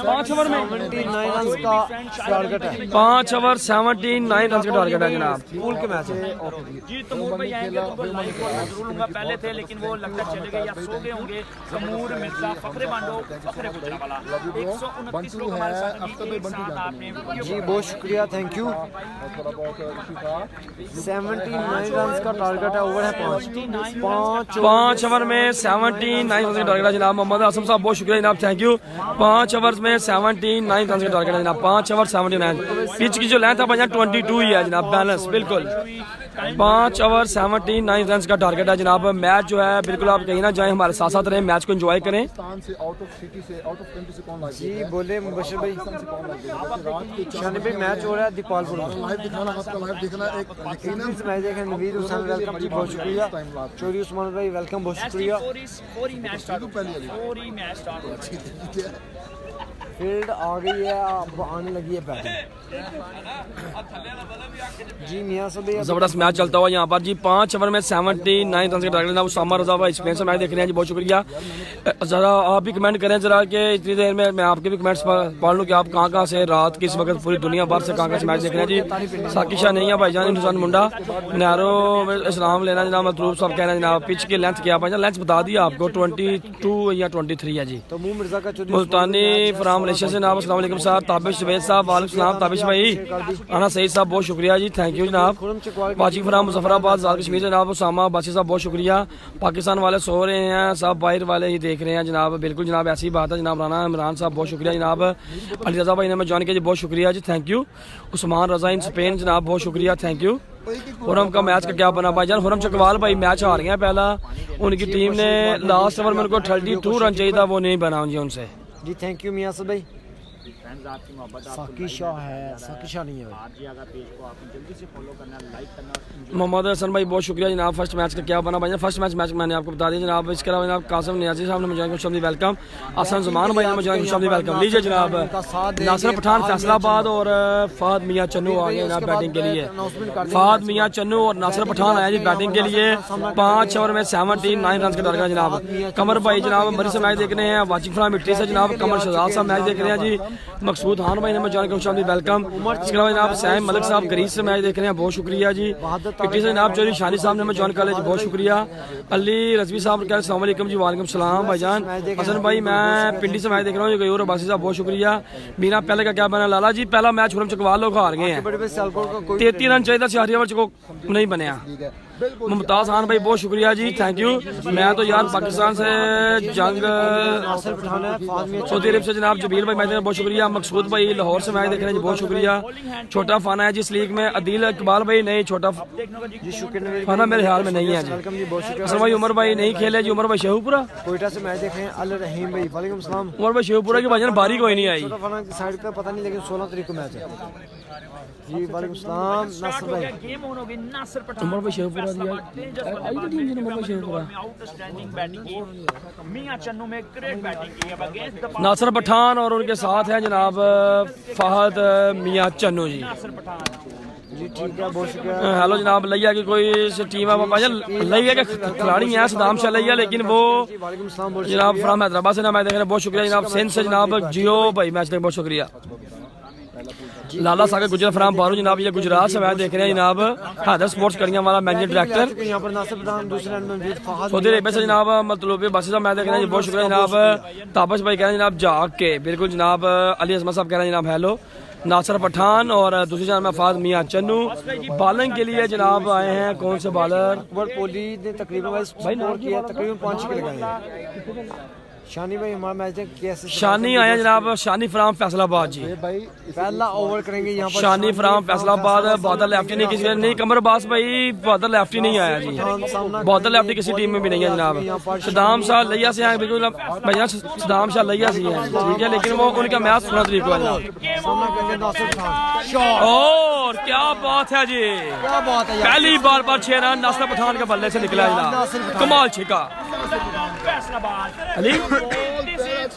5 ओवर में 79 रन का टारगेट है। 5 ओवर 79 रन का टारगेट है जनाब। पूल के मैच है। जी तमूर भाई आएंगे तो लाइव और जरूर लूंगा, पहले थे लेकिन वो लगता चले गए या सो गए होंगे। तमूर मिर्जा फखरे बांडो फखरे गुजरावाला 129 लोग हमारे साथ आपने जी बहुत शुक्रिया, थैंक यू। 79 रन का टारगेट है, ओवर है 5 ओवर में 79 रन का टारगेट है जनाब। मोहम्मद आसम साहब बहुत शुक्रिया जनाब, थैंक यू। 5 ओवर में 79 रन का टारगेट है जनाब, 5 ओवर 79। पिच की जो लेंथ है भैया 22 ही है जनाब, बैलेंस बिल्कुल। 5 ओवर 79 रन का टारगेट है जनाब। मैच जो है बिल्कुल आप कहीं ना जाएं, हमारे साथ साथ रहें, मैच को एंजॉय करें। पाकिस्तान से आउट ऑफ सिटी से आउट ऑफ कंट्री से कौन लग जी बोले मुबशिर भाई। शानी भाई मैच हो रहा है दीपालपुर में, लाइव दिखाना, आपका लाइव देखना एक यकीनन मैच देखें। नवीद हुसैन वेलकम जी, बहुत शुक्रिया। चोरी उस्मान भाई वेलकम, बहुत शुक्रिया। मैच स्टार्ट फील्ड आ गई है, अब आने लगी है बैटिंग। जी मियां साहब जबरदस्त मैच चलता हुआ यहाँ पर जी। 5 ओवर में 79 रन का टारगेट है। उसामा रजा भाई स्पेन से मैच देख रहे हैं जी, बहुत शुक्रिया। जरा आप भी कमेंट करें जरा कि इतनी देर में मैं आपके भी कमेंट्स पढ़ लूँ कि आप कहाँ से रात किस वक्त पूरी दुनिया भर से कहाँ से मैच देख रहे हैं जी। साकिशा नहीं है भाईजान, हिंदुस्तान मुंडा नैरो इस्लाम लेना जनाब, मतलूब सब कहना जनाब। पिच की लेंथ क्या भाईजान? लेंथ बता दिया आपको 22 या 23 है जी। तमूम मिर्जा का मुल्तानी फराम मलेशिया से जनाब, अस्सलाम वालेकुम साहब। ताबिश जवेद साहब वालेकुम सलाम। ताबिश भाई आना सईद साहब बहुत शुक्रिया जी, थैंक यू जनाब। बाजी फराम मुजफ्फराबाद जाल कश्मीर जनाब, उसामा बासी साहब बहुत शुक्रिया। पाकिस्तान वाले सो रहे हैं, सब बाहर वाले ही देख रहे हैं जनाब, बिल्कुल जनाब ऐसी बात है जनाब। राना इमरान साहब बहुत शुक्रिया जनाब। अली रजा भाई ने मैं ज्वाइन किया जी, बहुत शुक्रिया जी, thank you. Usman Raza in Spain जनाब, बहुत शुक्रिया, थैंक यू। हुरम का मैच का क्या बना भाईजान? हुरम चकवाल भाई मैच हार गए पहला, उनकी टीम ने लास्ट ओवर में उनको 32 रन चाहिए था, वो नहीं बना जी उनसे। जी थैंक यू मियां साहब भाई। फैंस आपकी मोहब्बत साकी शाह है, साकी शाह नहीं है भाई। आरजीआगा पेज को आपने जल्दी से फॉलो करना है, लाइक करना और मोहम्मद हसन भाई बहुत शुक्रिया जनाब। फर्स्ट मैच का क्या बना भाई? फर्स्ट मैच मैंने आपको बता दिया जनाब। इसके अलावा जनाब कासिम नियाजी साहब ने मुझे खुश वेलकम, हसन जुमान भाई ने मुझे खुश वेलकम। लीजिए जनाब, नासिर पठान फैसलाबाद और फहद मियां चन्नू आ गए जनाब बैटिंग के लिए। फहद मियां चन्नू और नासिर पठान आया जी बैटिंग के लिए। 5 ओवर में 79 रन का टारगेट जनाब। कमर भाई जनाब मरी से मैच देख रहे हैं, वाचिंग फ्रॉम मिट्टी से जनाब। कमर शहजाद साहब मैच देख रहे हैं जी। मकसूद खान भाई ने मुझे खुश वेलकम। इसके अलावा जनाब सैम मलिक साहब गरीज से मैच देख रहे हैं, बहुत शुक्रिया जी। मिट्टी से जनाब चौधरी शानी साहब ने हमें ज्वाइन कर लिया जी, बहुत शुक्रिया। अली रजवी साहब कह अस्सलाम वालेकुम जी। वालेकुम सलाम भाईजान। हसन भाई मैं पिंडी से मैच देख रहा हूँ, गयूर अब्बासी साहब बहुत शुक्रिया। मीना पहले का क्या बना? लाला जी पहला मैच हुरम चकवाल लोग हार गए हैं, 33 रन चाहिए था, सियारिया को नहीं बनया। मुमताज खान भाई बहुत शुक्रिया जी, थैंक यू। मैं तो यार पाकिस्तान से जंग सऊदी अरब से जनाब जबील भाई मैच बहुत शुक्रिया। मकसूद भाई लाहौर से मैच देख रहे हैं जी, बहुत शुक्रिया। छोटा फाना है जी इस लीग में। अदील इकबाल भाई नहीं, छोटा फाना मेरे ख्याल में नहीं है जी। असल भाई उमर भाई नहीं खेले जी, उमर भाई शेहूपुरा कोयटा से मैच देख रहे हैं। अल रहीम भाई वालेकुम सलाम। उमर भाई शेहूपुरा की भाईजान बारी कोई नहीं आई साइड पे पता नहीं, लेकिन 16 तारीख को मैच है जी। वालेकुम सलाम नासिर भाई। गेम ऑन हो गई। नासिर पठान उमर भाई शेहूपुरा दिया आई तो टीम जी उमर भाई शेहूपुरा। आउटस्टैंडिंग बैटिंग की मियां चन्नू में ग्रेट बैटिंग की है अगेंस्ट द नासिर पठान और उनके साथ हैं जनाब फहद मियां चन्नू जी। नासिर पठान जी ठीक है, बहुत शुक्रिया। हेलो जनाब, लैया की कोई टीम है भाईजान? लैया के खिलाड़ी हैं सदाम शाह लैया, लेकिन वो वालेकुम सलाम। जनाब फ्राम हैदराबाद से ना मैच देख रहे हैं, बहुत शुक्रिया जनाब। सिंध से जनाब जियो भाई मैच देख बहुत शुक्रिया। लाला सागर गुजर फ्राम बारू जनाब, ये गुजरात से मैच देख रहे हैं जनाब। हैदर स्पोर्ट्स करिया वाला मैनेजर डायरेक्टर यहाँ पर नासिर पठान दूसरे रन में फहद सऊदी अरेबिया से जनाब मतलब बासी साहब मैच देख रहे हैं जी, बहुत शुक्रिया जनाब। ताबश भाई कह रहे हैं जनाब जाग के, बिल्कुल जनाब। अली असमा साहब कह रहे हैं जनाब हेलो। नासिर पठान और दूसरी जान में फहद मियां चन्नू। बॉलिंग के लिए जनाब आए हैं कौन से बॉलर? अकबर कोहली ने तकरीबन स्कोर किया, तकरीबन 5 छक्के लगाए। शानी भाई हमारा मैच देख कैसे? शानी आया जनाब, शानी फ्राम फैसलाबाद जी। भाई पहला ओवर करेंगे यहाँ पर शानी फ्राम फैसलाबाद। बादल लेफ्टी नहीं किसी नहीं, कमर बास भाई बादल लेफ्टी नहीं आया जी। बादल लेफ्टी किसी टीम में भी नहीं है जनाब। सदाम शाह लैया से आए, बिल्कुल भैया सदाम शाह लैया से हैं, ठीक है, लेकिन वो उनका मैच 16 तारीख को है जनाब। सामना करेंगे नासिर पठान। और क्या बात है जी, क्या बात है यार। पहली बार 6 रन नासिर पठान के बल्ले से निकला है जनाब, कमाल छिका। फैसलाबाद अली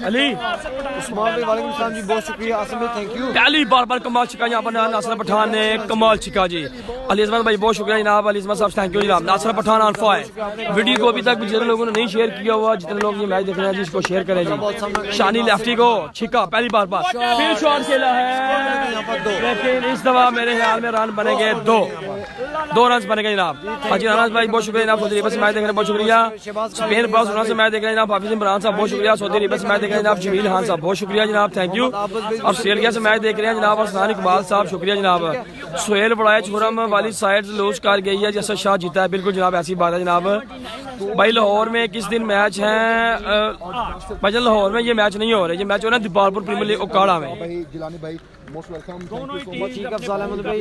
अली उस्मान भाई वालेकुम सलाम जी, बहुत शुक्रिया। आसिम भाई थैंक यू। पहली बार कमाल छिका यहाँ पर नासिर पठान ने, कमाल छिका जी। अली अजमत भाई बहुत शुक्रिया जनाब। अली अजमत साहब थैंक यू जनाब। Nasir Pathan on fire. Video को अभी तक जितने लोगों ने नहीं शेयर किया हुआ, जितने लोग ये मैच देख रहे हैं जी, इसको शेयर करें जी। शानी लेफ्टी को छिका पहली बार फिर शॉट खेला है, लेकिन इस दफा मेरे ख्याल में रन बनेंगे 2 रन बनेंगे जनाब। हाजी अनाज भाई बहुत शुक्रिया जनाब। सऊदी अरब से मैच देख रहे हैं, बहुत शुक्रिया। स्पेन बॉस से मैच देख रहे हैं जनाब। हाफिज इमरान साहब बहुत शुक्रिया। सऊदी अरब से मैच देख रहे हैं जनाब। जमील खान साहब बहुत शुक्रिया जनाब, थैंक यू। ऑस्ट्रेलिया से मैच देख रहे हैं जनाब। अरसान इकबाल साहब शुक्रिया जनाब। सोहेल बड़ाए छुरम वाली साइड लूज कर गई है, जैसा शाह जीता है, बिल्कुल जनाब ऐसी बात है जनाब। भाई लाहौर में किस दिन मैच है? भाई लाहौर में ये मैच नहीं हो रहे, ये मैच हो रहा है दीपालपुर प्रीमियर लीग ओकाड़ा में। भाई जिलानी भाई मोस्ट वेलकम,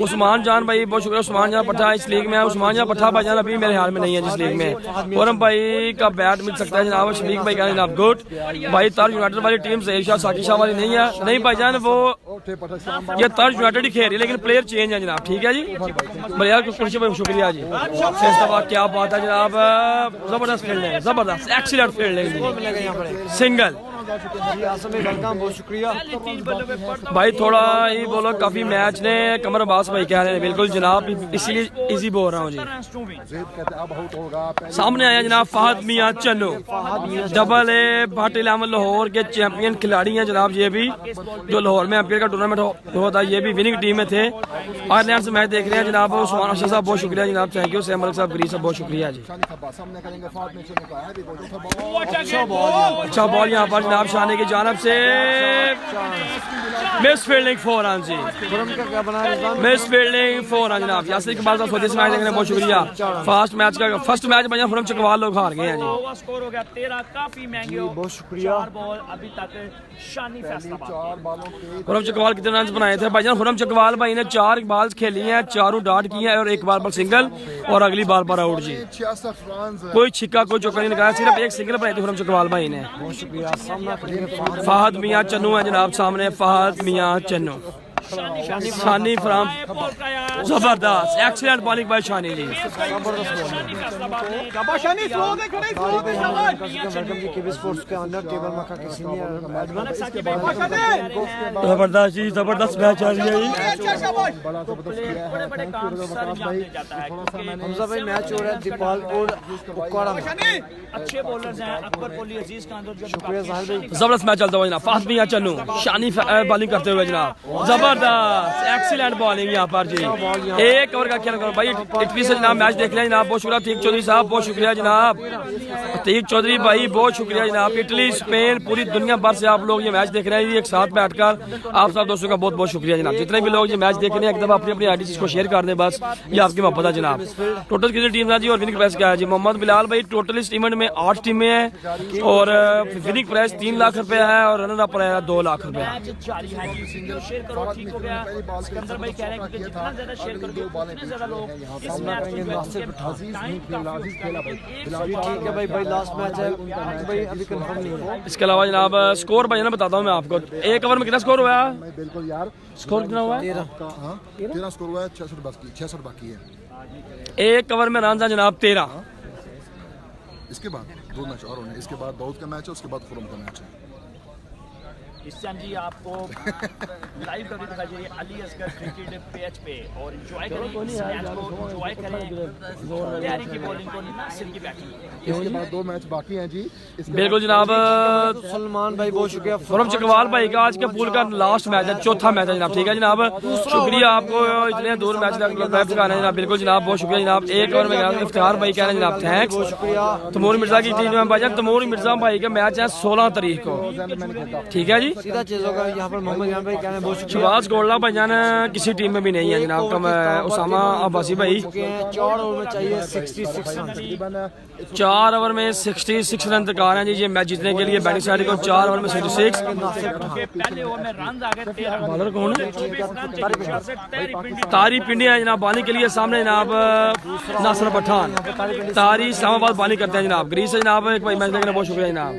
उस्मान जान भाई बहुत शुक्रिया। उस्मान जान पट्टा इस लीग में है। उस्मान जान पट्टा भाईजान अभी मेरे हाल में नहीं है जिस लीग में। फौरम भाई का बैट मिल सकता है जनाब। शफीक भाई कह रहे हैं जनाब गुड। भाई तर्ज यूनाइटेड वाली टीम से शाह साकी शाह वाली नहीं है, नहीं भाईजान वो ये तर्ज यूनाइटेड ही खेल रही है, लेकिन प्लेयर चेंज है जनाब, ठीक है जी। बलियार को शुक्रिया जी। क्या बात है जनाब, जबरदस्त फील्डिंग, जबरदस्त एक्सीलेंट फील्डिंग, सिंगल। बहुत शुक्रिया भाई थोड़ा ही बोलो, काफी मैच ने कमर अब्बास भाई कह रहे हैं, बिल्कुल जनाब, इसीलिए इजी बोल रहा हूँ जी। सामने आया जनाब Fahad Mian Channu, double A Bhatt eleven Lahore के चैंपियन खिलाड़ी हैं जनाब। ये भी जो लाहौर में एमपीएल का टूर्नामेंट होता है, ये भी विनिंग टीम में थे। आयरलैंड से मैच देख रहे हैं जनाब। उस्मान अशर साहब बहुत शुक्रिया जनाब, थैंक यू। सैम मलिक साहब ग्रीस साहब बहुत शुक्रिया जी। अच्छा बॉल यहाँ पर जनाब शानी की जानब से मिस फील्डिंग 4 रन जी, मिस फील्डिंग 4 रन जनाब। यासिर इकबाल साहब स्वदेशी मैच देखने बहुत शुक्रिया। फर्स्ट मैच बजा फुरम चकवाल लोग हार गए हैं जी। स्कोर हो गया 13, काफी महंगे हो। बहुत शुक्रिया। 4 बॉल अभी तक शानी फैसलाबाद। फुरम चकवाल कितने रन बनाए थे भाईजान? फुरम चकवाल भाई ने 4 बॉल्स खेली हैं, 4 डॉट की हैं और 1 बार पर सिंगल और अगली बार पर आउट जी। 66 रन, कोई छिक्का कोई चौका नहीं लगाया, सिर्फ 1 सिंगल बनाई थी फुरम चकवाल भाई ने। बहुत शुक्रिया। सामना सामना करेंगे फहद मियां चन्नू है जनाब सामने, फहद मियां चन्नू। शानी फ्राम जबरदस्त एक्सीलेंट बॉलिंग बाय शानी जी। जबरदस्त जी, जबरदस्त मैच आ रही है। हमजा भाई मैच हो रहा है दीपालपुर कुपवाड़ा में। अच्छे बॉलर्स हैं अकबर कोहली, अजीज खान, शुक्रिया साहिल भाई। जबरदस्त मैच चलता हुआ जनाब, फहद मियां चन्नू शानी बॉलिंग करते हुए जनाब, जबरदस्त एक्सीलेंट बॉलिंग यहाँ पर जी। एक ओवर का खेल करो भाई, इटली से जनाब मैच देख रहे हैं जनाब, बहुत शुक्रिया अतीक चौधरी साहब, बहुत शुक्रिया जनाब अतीक चौधरी भाई, बहुत शुक्रिया जनाब। इटली, स्पेन, पूरी दुनिया भर से आप लोग ये मैच देख रहे हैं एक साथ बैठकर, आप सब दोस्तों का बहुत बहुत शुक्रिया जनाब। जितने भी लोग ये मैच देख रहे हैं एक दफा अपनी अपनी आईडी को शेयर कर दें, बस ये आपकी मोहब्बत है जनाब। टोटल कितनी टीम है जी और विनिंग प्राइस क्या है जी? मोहम्मद बिलाल भाई टोटल इस इवेंट में 8 टीमें हैं और विनिंग प्राइस 3 लाख रुपया है और रनर अप है 2 लाख रुपया। जारी है जी, सिंगल शेयर करो, ठीक हो गया। सिकंदर भाई कह रहे हैं कि जितना ज्यादा शेयर करोगे उतने ज्यादा लोग इस मैच को ठीक है भाई, भाई लास्ट मैच है भाई, अभी कंफर्म नहीं है। इसके अलावा जनाब स्कोर भाई ना बताता हूँ मैं आपको, एक ओवर में कितना स्कोर हुआ? बिल्कुल यार, स्कोर कितना हुआ है? 13 स्कोर हुआ है, 66 बाकी है। एक ओवर में रन था जनाब 13। इसके बाद 2 मैच और होने, इसके बाद दाऊद का मैच है, उसके बाद खुरम का मैच है। इससे जी आपको लाइव कवरेज दिखाई दे रही है अली असगर क्रिकेट पेज पे और एंजॉय करें इस मैच को, एंजॉय करें तैयारी की बॉलिंग को, नासिर की बैटिंग। इसके बाद 2 मैच बाकी हैं जी। बिल्कुल जनाब, सलमान भाई बहुत शुक्रिया। खुरम चकवाल भाई का आज के पूल का लास्ट मैच है, चौथा मैच है जनाब, ठीक है जनाब, शुक्रिया आपको इतने दूर मैच तक सिखाना है जनाब, बिल्कुल जनाब बहुत शुक्रिया जनाब। एक ओवर में इफ्तिखार भाई कह रहे हैं जनाब थैंक्स। तमूर मिर्जा की टीम में भाईजान, तमूर मिर्जा भाई का मैच है 16 तारीख को, ठीक है जी। सीधा चीज होगा यहाँ पर। मोहम्मद जान भाई कह रहे हैं बहुत शुक्रिया। शहबाज गोल्ला भाईजान किसी टीम में भी नहीं है जनाब, उसामा अब्बासी भाई 4 ओवर में चाहिए 66 रन। 4 ओवर में 66 रन दरकार हैं जी ये मैच जीतने के लिए। बैटिंग साइड को 4 ओवर में 66। पहले ओवर में रन आ गए 13। बॉलर कौन है? तारी पिंडिया है जनाब बॉलिंग के लिए, सामने जनाब नासिर पठान। तारी इस्लामाबाद बॉलिंग करते हैं जनाब, ग्रीस है जनाब। एक भाई मैच देखने बहुत शुक्रिया जनाब।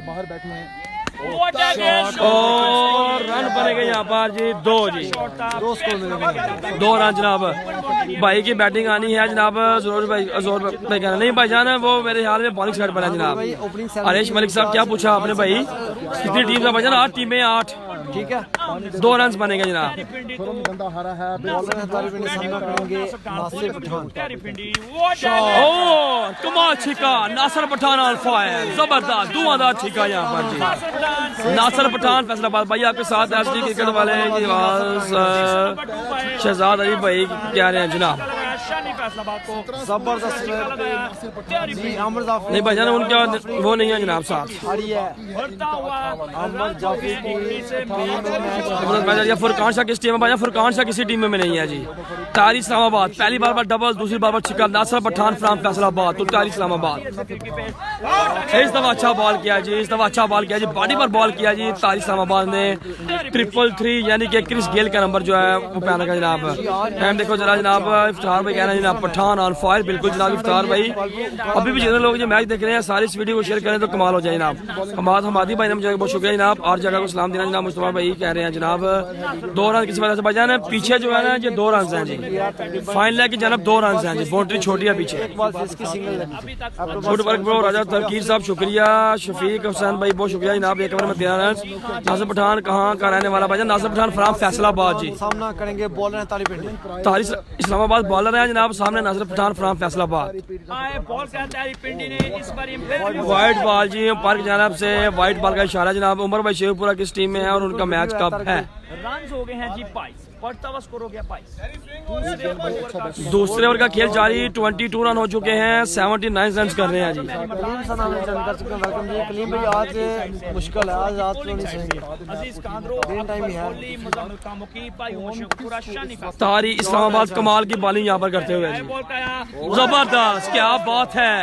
और रन बनेंगे यहाँ पर जी 2 जी, 2 रन जनाब। भाई की बैटिंग आनी है जनाब, जोर भाई कहना नहीं भाईजान, वो मेरे ख्याल में बॉलिंग साइड पर है जनाब। हरीश मलिक साहब क्या पूछा आपने भाई, कितनी टीम है भाईजान? 8 टीमें, 8, ठीक है। 2 रन बनेंगे जनाब। गंदा हारा है। ओ कमाल छिका, नासिर पठान ऑन फायर, जबरदस्त धुआंधार छिका यहाँ पर जी। नासिर पठान फैसलाबाद भाई आपके साथ एसडी क्रिकेट वाले की आवाज शहजाद अली भाई कह रहे हैं जनाब। जबरदस्त नहीं भाईजान उनका वो नहीं है जनाब साथ। फुरकान शाह किस टीम में? भाईजान फुरकान शाह किसी टीम में नहीं है जी। तारी इस्लामाबाद पहली बार डबल, दूसरी बार छिक्का। नासिर पठान फ्राम फैसलाबाद तो तारी इस्लामाबाद। इस दफा अच्छा बॉल किया जी, इस दफा अच्छा बॉल किया जी, बॉडी पर बॉल किया जी तारी इस्लामाबाद ने। 333 यानी कि क्रिस गेल का नंबर जो है वो पहना का जनाब। टाइम देखो जरा जनाब, इफ्तार भाई कहना जनाब पठान ऑन फायर, बिल्कुल जनाब इफ्तार भाई। अभी भी जितने लोग जो मैच देख रहे हैं सारी इस वीडियो को शेयर करें तो कमाल हो जाए जनाब। हमादी भाई ने मुझे बहुत शुक्रिया जनाब, और जगह को सलाम देना जनाब। मुस्तफा भाई कह रहे हैं जनाब 2 रन किसी वजह से भाईजान पीछे जो है ना ये 2 रन हैं जी। फाइनल है कि जनाब 2 रन हैं जी, बाउंड्री छोटी है पीछे। फुटवर्क ब्रो राजा तलकीर साहब शुक्रिया। शफीक हुसैन भाई बहुत शुक्रिया जनाब, 1 ओवर में 13 रन। नासिर पठान कहाँ का रहने वाला भाईजान? नासिर पठान फ्राम फैसलाबाद जी। सामना करेंगे बॉलर है तारी पिंडी। तारी इस्लामाबाद बॉलर है जनाब, सामने Nasir Pathan from Faisalabad. White ball G park जनाब से, वाइट बॉल का इशारा जनाब। उमर भाई शेखपुरा किस टीम में है और उनका मैच कब है? रन हो गए हैं जी 22, बढ़ता हुआ स्कोर हो गया 22। दूसरे ओवर का खेल जारी, 22 रन हो चुके हैं, 79 रन कर रहे हैं जी। कलीम सा नाम है कर चुके हैं, वेलकम जी कलीम भाई। आज मुश्किल है, आज रात को नहीं सहेंगे, अजीज कांद्रो दिन टाइम ही है। तारी इस्लामाबाद कमाल की बॉलिंग यहाँ पर करते हुए जी, जबरदस्त, क्या बात है।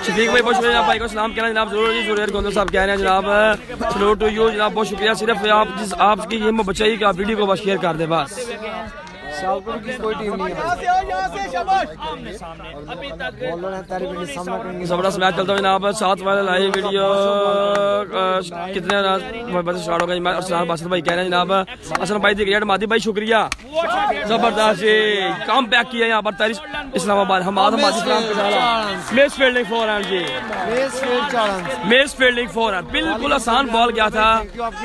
शफीक भाई बहुत शुक्रिया भाई को सलाम कहना जनाब, जरूर जी जुरेर गोंदल साहब कह रहे हैं जनाब सलूट टू यू जनाब, बहुत शुक्रिया। सिर्फ आपकी हिम्मत बचाई कि आप वीडियो को बस शेयर कर दे बस। सियालकोट की कोई टीम नहीं है। आमने सामने अभी तक बॉलर है तारिक बिन सामना करेंगे। जबरदस्त मैच चलता है जनाब। 7 वाले लाइव वीडियो कितने बजे स्टार्ट होगा मैच? अर्सलान बासित भाई कह रहे हैं जनाब। असल भाई दी ग्रेट मादी भाई शुक्रिया, जबरदस्त जी कम बैक किया यहाँ पर तारिक इस्लामाबाद। हमाद मादी सलाम मिस फील्डिंग 4 रन जी, मिस फील्डिंग 4 रन। बिल्कुल आसान बॉल गया था,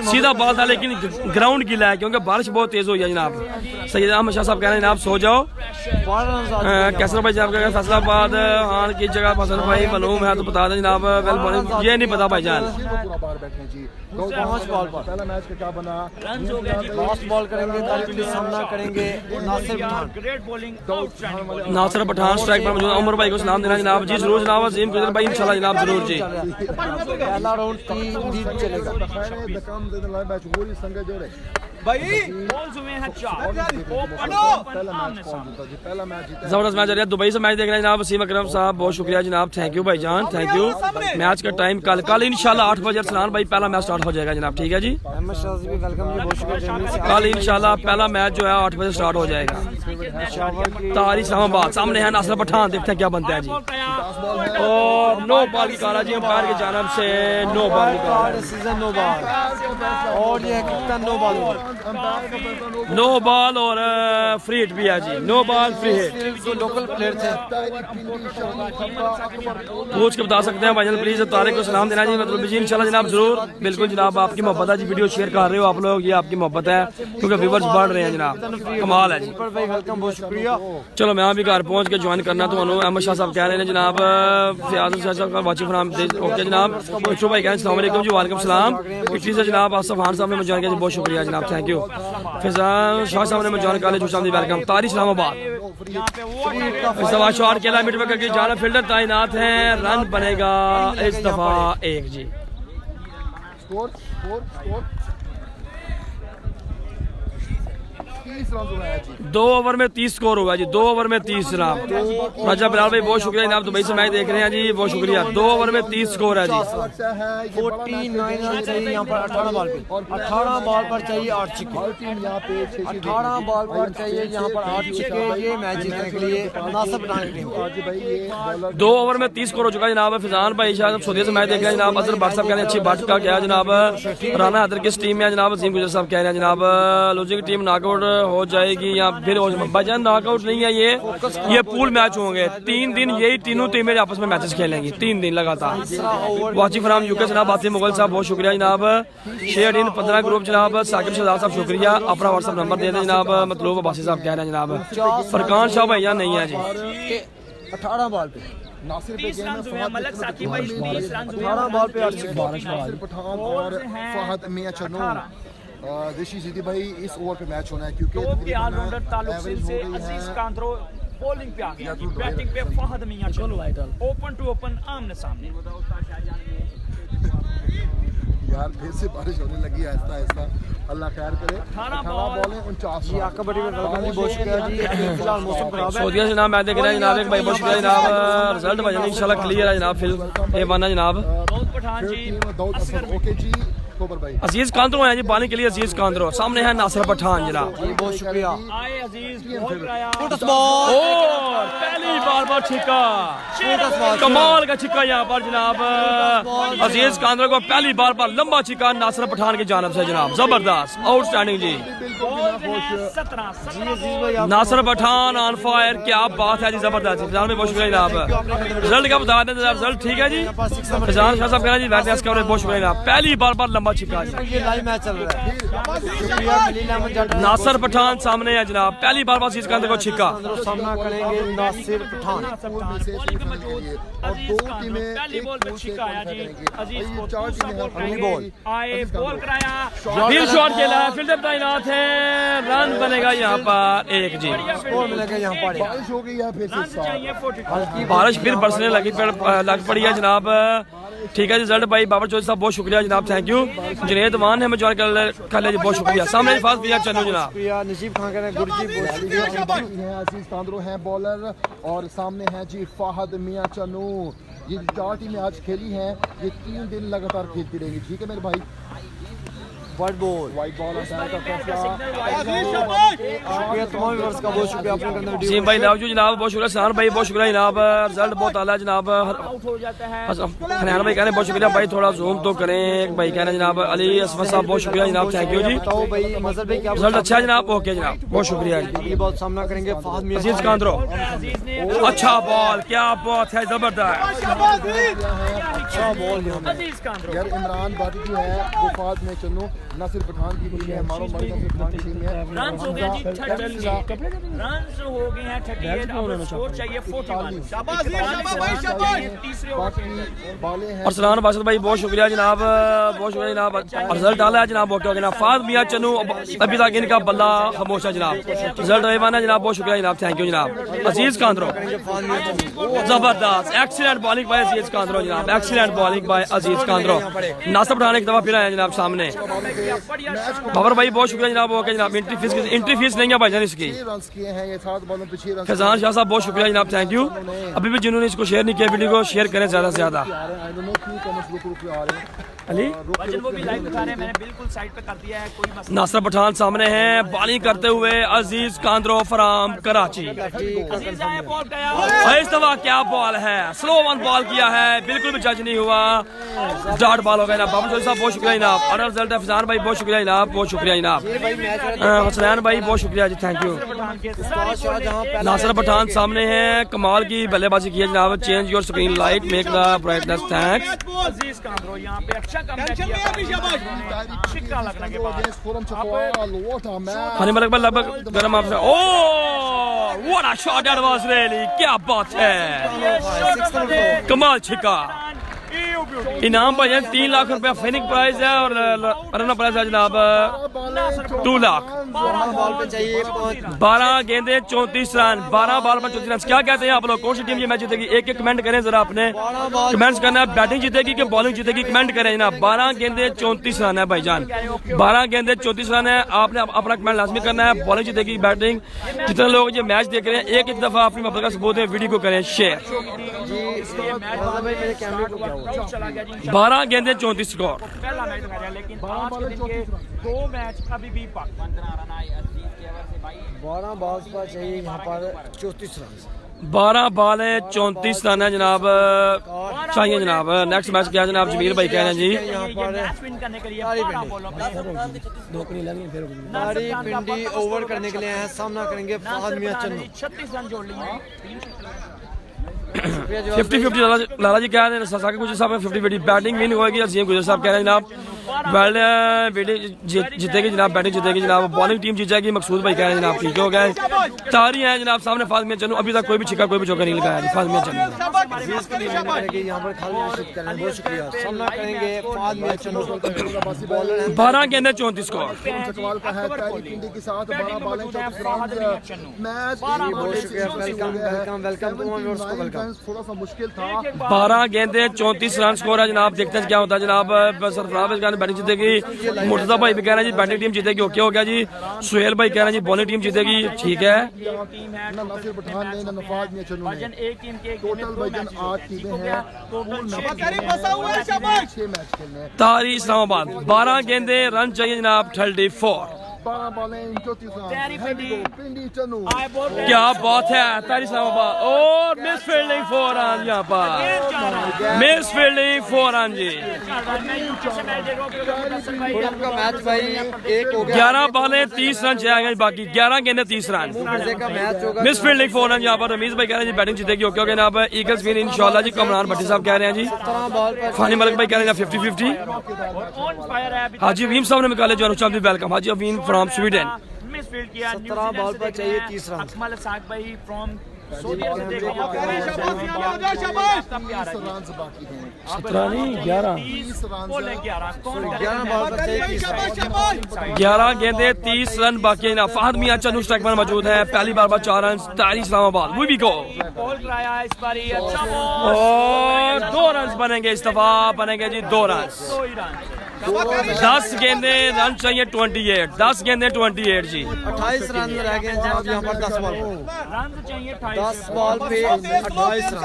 सीधा बॉल था लेकिन ग्राउंड गीला है क्योंकि बारिश बहुत तेज हुई है जनाब। सैयद अहमद शाह साहब कह रहे हैं जनाब सो जाओ। कैसर भाई जनाब फैसलाबाद हाल की जगह फसल भाई मालूम है तो बता दें जनाब। वेल बॉलिंग ये नहीं पता भाईजान। 5 बॉल पर पहला मैच का क्या बना? लास्ट बॉल करेंगे तारिक बिन सामना करेंगे Nasir Pathan. Great bowling outstanding. Nasir Pathan strike पर मौजूद। उमर भाई को सलाम देना जनाब। जी जरूर जनाब। अजीम गुजर भाई इंशाल्लाह जनाब जरूर जी। पहला राउंड 3 दिन चलेगा। बॉल्स हुए हैं 4 आमने सामने। पहला मैच जीता जबरदस्त मैच आ रहा है। दुबई से मैच देख रहे हैं जनाब। वसीम अकरम साहब बहुत शुक्रिया जनाब, थैंक यू भाईजान, थैंक यू। मैच का टाइम कल इंशाल्लाह 8 बजे अरसलान भाई पहला मैच स्टार्ट हो जाएगा जनाब, ठीक है जी। अहमद शाह जी भी वेलकम जी, बहुत शुक्रिया। कल इंशाल्लाह पहला मैच जो है 8 बजे स्टार्ट हो जाएगा। तारिक इस्लामाबाद सामने है नासिर पठान, देखते हैं क्या बनता है जी। और नो बॉल की कारा जी अंपायर की जानब से, नो बॉल की कारा, सीजन नो बॉल और ये कितना नो बॉल नो बॉल और फ्री हिट भी है जी। No ball free hit. जो लोकल प्लेयर थे पूछ के बता सकते हैं भाईजान प्लीज। तारिक को सलाम देना जी, मतलब जी इंशाल्लाह जनाब जरूर। बिल्कुल जनाब, आपकी मोहब्बत है जी, वीडियो शेयर कर रहे हो आप लोग, ये आपकी मोहब्बत है क्योंकि व्यूअर्स बढ़ रहे हैं जनाब, कमाल है जी। भाई वेलकम, बहुत शुक्रिया। चलो मैं भी घर पहुंच के ज्वाइन करना तो अहमद शाह साहब कह रहे हैं जनाब। फयाज शाह साहब का वाचिंग फ्राम ओके जनाब। बच्चों भाई कह रहे हैं अस्सलाम वालेकुम जी, वालेकुम सलाम। इटली से जनाब आसफ खान साहब ने मुझे ज्वाइन किया जी, बहुत शुक्रिया जनाब, थैंक यू। फिजान शाह साहब ने मुझे ज्वाइन किया, जुशाम जी वेलकम। तारिक इस्लामाबाद इस दफा शॉट खेला मिड विकेट की जाना, फील्डर तैनात हैं, रन बनेगा इस दफा 1 जी। स्कोर 30 रन हुआ है जी। 2 ओवर में 30 स्कोर हुआ जी, 2 ओवर में 30 रन। राजा बिलाल भाई बहुत शुक्रिया जनाब, दुबई से मैच देख रहे हैं जी, बहुत शुक्रिया। 2 ओवर में 30 स्कोर है जी। 49 रन चाहिए यहाँ पर 18 बॉल पे, 18 बॉल पर चाहिए 8 छक्के। 18 बॉल पर चाहिए यहाँ पर 8 छक्के, ये मैच जीतने के लिए नासिर पठान की टीम। 2 ओवर में 30 स्कोर हो चुका है जनाब। फिजान भाई शायद सऊदी से मैच देख रहे हैं जनाब। अजहर भट्ट साहब कह रहे हैं अच्छी बात का क्या जनाब। राना हैदर किस टीम में है जनाब। अजीम गुजर साहब कह रहे हैं जनाब लूजिंग टीम नॉकआउट हो जाएगी या फिर भाईजान नॉकआउट नहीं है, ये पूल मैच होंगे 3 दिन, यही तीनों टीमें आपस में मैचेस खेलेंगी 3 दिन लगातार। वाचिंग फ्राम यूके जनाब आतिफ मुगल साहब बहुत शुक्रिया जनाब। शेयर इन 15 ग्रुप जनाब। साकिब शहजाद साहब शुक्रिया, अपना व्हाट्सएप नंबर दे दें जनाब। मतलूब अब्बासी साहब कह रहे हैं जनाब। फरकान शाह भैया नहीं है जी। 18 बॉल पे नासिर पे 30 रन हुए हैं। मलक साकिब भाई 20 रन हुए 18 बॉल पे 8 छक्के। नासिर पठान और फहद मियां चन्नू ऋषि जीदी भाई इस ओवर पे मैच होना है क्योंकि टॉप के ऑलराउंडर तालुक से अजीज कांद्रो बॉलिंग पे आ गया, बैटिंग पे फहद मियां चलो ओपन टू ओपन आमने सामने। यार फिर से बारिश होने लगी है आहिस्ता आहिस्ता, अल्लाह खैर करे। 18 बॉलें 49 जी आपका बड़ी वेलकम जी, बहुत शुक्रिया जी। फिलहाल मौसम खराब है। सऊदिया से जनाब मैच देख रहे हैं जनाब। एक भाई बहुत शुक्रिया जनाब। रिजल्ट भाई इंशाल्लाह क्लियर है जनाब। फिल ए बना जनाब। दाऊद पठान जी, दाऊद असगर ओके जी। खबर भाई अजीज कांद्रो है जी पानी के लिए। अजीज कांद्रो सामने है नासिर पठान जनाब। जी बहुत शुक्रिया। आए अजीज बॉल कराया और पहली बार पर छिक्का, कमाल का छिक्का यहाँ पर जनाब। अजीज कांद्रो को पहली बार पर लंबा छिक्का नासिर पठान की जानब से जनाब, जबरदस्त आउटस्टैंडिंग जी। 17 नासिर पठान ऑन फायर, क्या बात है जी, जबरदस्त। फिजान में बहुत शुक्रिया जनाब। रिजल्ट का बता दें जनाब, रिजल्ट ठीक है जी। फिजान शाह साहब कहना जी वैसे का बहुत शुक्रिया जनाब। पहली बार पर लंबा छिक्का जी। ये लाइव मैच चल रहा है। शुक्रिया खलील अहमद जट। नासिर पठान सामने है जनाब, पहली बार अजीज कांद्रो को छिक्का। सामना करेंगे नासिर पठान। और 2 टीमें पहली बॉल पे छिक्का आया जी। अजीज को चार दूसरा टीमें बॉल अगली कराया। बॉल आए बॉल कराया, दिल शॉट खेला है, फील्डर तैनात है, रन बनेगा यहाँ पर 1 जी। स्कोर मिलेगा यहाँ पर। बारिश हो गई है फिर से रन चाहिए 42। बारिश फिर बरसने लग पड़ी है जनाब। ठीक है रिजल्ट भाई बाबर चौधरी साहब बहुत शुक्रिया जनाब, थैंक यू। जुनेद मान हमें ज्वाइन कर ले जी, बहुत शुक्रिया। सामने फास्ट भैया चलो जनाब। शुक्रिया नजीब खान कह रहे हैं गुरजी हैं अजीज कांद्रो हैं बॉलर और सामने हैं जी फहद मियां चन्नू। ये 4 टीमें आज खेली हैं, ये 3 दिन लगातार खेलती रहेंगी, ठीक है मेरे भाई। White ball white ball umpire का फैसला। शुक्रिया तमाम व्यूअर्स का, बहुत शुक्रिया आपने करना वीडियो। वसीम भाई लव यू जनाब, बहुत शुक्रिया। सहान भाई बहुत शुक्रिया जनाब, रिजल्ट बहुत आला जनाब। आउट हो जाता है। हनैन भाई कह रहे हैं बहुत शुक्रिया भाई, थोड़ा जूम तो करें। एक भाई कह रहे हैं जनाब अली असफर साहब बहुत शुक्रिया जनाब, थैंक यू जी। बताओ भाई मजहर भाई क्या रिजल्ट अच्छा है जनाब, ओके जनाब, बहुत शुक्रिया जी। अगली बात सामना करेंगे फहद मियां। अजीज कांद्रो, अजीज ने अच्छा बॉल, क्या बात है, जबरदस्त। अच्छा बॉल यहाँ पे। अजीज कांद्रो यार इमरान बादी जो है वो फाद में चन्नू नासिर पठान की टीम है, मारो मारी नासिर पठान की टीम है। रन हो गए जी 38, रन हो गए हैं 38। अब स्कोर चाहिए 41। शाबाश भाई शाबाश। तीसरे ओवर बाकी बाले हैं अरसलान बासत भाई बहुत शुक्रिया जनाब, बहुत शुक्रिया जनाब। रिजल्ट डाला है जनाब, ओके हो गया जनाब। फाद मियां चन्नू अभी तक इनका बल्ला खामोश है जनाब, रिजल्ट रेवाना जनाब, बहुत शुक्रिया जनाब, थैंक यू जनाब। अजीज कांद्रो, जबरदस्त, एक्सीलेंट बॉलिंग बाय अजीज कांद्रो जनाब, एक्सीलेंट बॉलिंग बाय अजीज कांद्रो। नासिर पठान एक दफा फिर आए जनाब सामने। बाबर भाई बहुत शुक्रिया जनाब, ओके जनाब। एंट्री फीस नहीं है भाईजान इसकी। 6 रन किए हैं ये 7 बॉलों पे 6 रन। फैजान शाह साहब बहुत शुक्रिया जनाब, थैंक यू। अभी भी जिन्होंने इसको शेयर नहीं किया वीडियो को शेयर करें ज्यादा से ज्यादा। आई डोंट नो क्यों कमेंट्स रुक आ रहे हैं। अली वजन वो भी लाइव दिखा रहे हैं, मैंने बिल्कुल साइड पे कर दिया है, कोई मसला नासिर पठान सामने हैं, बॉलिंग करते हुए अजीज कांद्रो फ्राम कराची। नहीं। अजीज आया, बॉल गया। इस दफा क्या बॉल है, स्लो वन बॉल किया है, बिल्कुल भी जज नहीं हुआ, डॉट बॉल हो गया जनाब। बाबू चौधरी साहब बहुत शुक्रिया जनाब। अरब रिजल्ट है फैजान भाई बहुत शुक्रिया जनाब, बहुत शुक्रिया जनाब। हसनैन भाई बहुत शुक्रिया जी, थैंक यू। पठान के सारे नासिर पठान सामने हैं, कमाल की बल्लेबाजी की है जनाब। Change your screen light, make the brightness, thanks. Aziz Kandro यहाँ पे अच्छा कमबैक किया। छिक्का लगने के बाद forum Chakwal what a match. Hani Malik भाई लगभग गर्म आपसे। Oh what a shot that was, really क्या बात है, कमाल छिक्का। इनाम भाई 3 लाख रुपया फेनिक प्राइज है और रनर प्राइज है जनाब 2 लाख। बॉल पे चाहिए 12 गेंदे 34 रन, 12 बॉल पर 34 रन। क्या कहते हैं आप लोग, कौन सी टीम ये मैच जीतेगी? एक एक कमेंट करें जरा, अपने कमेंट्स करना है, बैटिंग जीतेगी कि बॉलिंग जीतेगी, कमेंट करें जनाब। 12 गेंदे 34 रन है भाईजान, 12 गेंदे 34 रन है। आपने अपना कमेंट लाजमी करना है, बॉलिंग जीतेगी बैटिंग। जितने लोग ये मैच देख रहे हैं एक दफा अपनी मोहब्बत का सबूत है, वीडियो को करें शेयर। मेरे कैमरे को क्या हुआ? चला गया जी। 12 गेंदे 34 स्कोर। पहला मैच दिखा रहा है, लेकिन आज के दिन के 2 मैच अभी भी पाकिस्तान 12 बॉल पर चाहिए यहाँ पर 34 रन। 12 बॉल है 34 रन है जनाब, चाहिए जनाब। नेक्स्ट मैच क्या है जनाब, जमीर भाई कह रहे हैं जी। यहाँ पर मैच विन करने के लिए 12 बॉलों में नारी पिंडी ओवर करने के लिए हैं, सामना करेंगे फहद मियां चन्नू। 36 रन जोड़ लिए हैं। 50-50 लाला जी कह रहे हैं, साकिब गुजर साहब 50-50 बैटिंग विन होगी। अजीम गुजर साहब कह रहे हैं जनाब बैटिंग जीतेगी जनाब, बैटिंग जीतेगी जनाब, बॉलिंग टीम जीत जाएगी। मकसूद भाई कह रहे हैं जनाब ठीक हो गया। तारी है जनाब सामने फाद मियां चन्नू, अभी तक कोई भी छिक्का कोई भी चौका नहीं लगाया फाद मियां चन्नू। यहाँ पर खाली विकेट कर रहे हैं, बहुत शुक्रिया। सामना करेंगे फहद मियां चन्नू, बॉलर हैं 12 गेंदे 34 स्कोर। चकवाल का है तारी पिंडी के साथ 12 बॉलें 34 रन। मैच बहुत शुक्रिया, वेलकम वेलकम वेलकम तमाम व्यूअर्स को वेलकम। थोड़ा सा मुश्किल था। 12 गेंदे 34 रन स्कोर है जनाब, देखते हैं क्या होता है जनाब। सरफराज का बैटिंग जीतेगी, मुर्तजा भाई भी कह रहे हैं जी बैटिंग टीम जीतेगी, ओके हो गया जी। सुहेल भाई कह रहे हैं जी बॉलिंग टीम जीतेगी, ठीक है। ना नासिर पठान ने ना नफाद मियां चन्नू ने। वजन एक टीम के टोटल वजन 8 टीमें हैं, टोटल 6 मैच खेलने हैं। तारी इस्लामाबाद 12 गेंदे रन चाहिए जनाब 34। 12 बॉलें 34 तारी रन। पिंडी चन्नू आए बॉल क्या बात है, तारी इस्लामाबाद और मिस फील्डिंग 4 रन यहाँ पर, मिस फील्डिंग 4 रन जी। का मैच भाई एक हो गया। 11 बॉलें 30 रन चाहिए बाकी, 11 गेंदे 30 रन। मजे का मैच होगा। मिस फील्डिंग 4 रन यहाँ पर। रमीज भाई कह रहे हैं जी बैटिंग जीतेगी, ओके हो गया जनाब। ईगल्स विन इंशाल्लाह जी। कमरान भट्टी साहब कह रहे हैं जी। 17 बॉल पर फानी मलिक भाई कह रहे हैं 50-50। ऑन फायर है अभी हाजी अवीम साहब ने निकाले जो अनुशांति welcome. Haji Aveem from Sweden. Misfield किया। 17 बॉल पर चाहिए 30 रन। अकमल साग भाई फ्रॉम सऊदी अरब से 30 रन बाकी हैं। 17 नहीं 11 बोले 11 कौन 11 बॉल पर चाहिए 30 रन। 11 गेंदे 30 रन बाकी है ना। फहद मियां चन्नू स्ट्राइक पर मौजूद है, पहली बार 4 रन। तारी इस्लामाबाद वी बी गो बॉल कराया इस बार ही अच्छा बॉल और 2 रन बनेंगे, इस दफा बनेंगे जी 2 रन। 2 ही रन 10 गेंदे रन चाहिए 28, 10 गेंदे 28 जी। 28 रन रह गए हैं जनाब यहाँ पर 10 बॉल पर। रन चाहिए 10 बॉल पे 28 रन।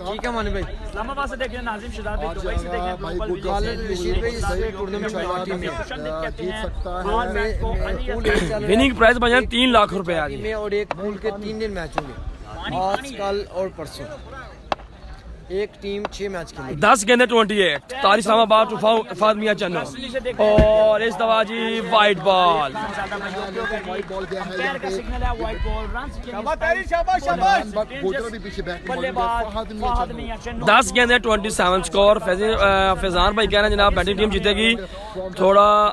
ठीक है मानी भाई। इस्लामाबाद से देखें नाजिम शहजादी, दुबई से देखें भाई गोपाल गुड विजय खालिद रशीद भाई इस टूर्नामेंट में हमारी टीम में जीत सकता और है। मैच को अली असगर विनिंग प्राइस बन जाए 3 लाख रुपए आज। में और एक पूल के 3 दिन मैच होंगे, आज कल और परसों। एक टीम 6 मैच खेलेगी। 10 गेंदे 28, तारिक इस्लामाबाद टू फहद मियां चन्नू, और इस दफा जी वाइट बॉल। वाइट बॉल गया है पैर का सिग्नल है, वाइट बॉल। रन बोतल भी पीछे बैक बल्लेबाज फहद फहद मियां मियां चन्नू। 10 गेंदे 27 स्कोर। फैजान भाई कह रहे हैं जनाब बैटिंग टीम जीतेगी। थोड़ा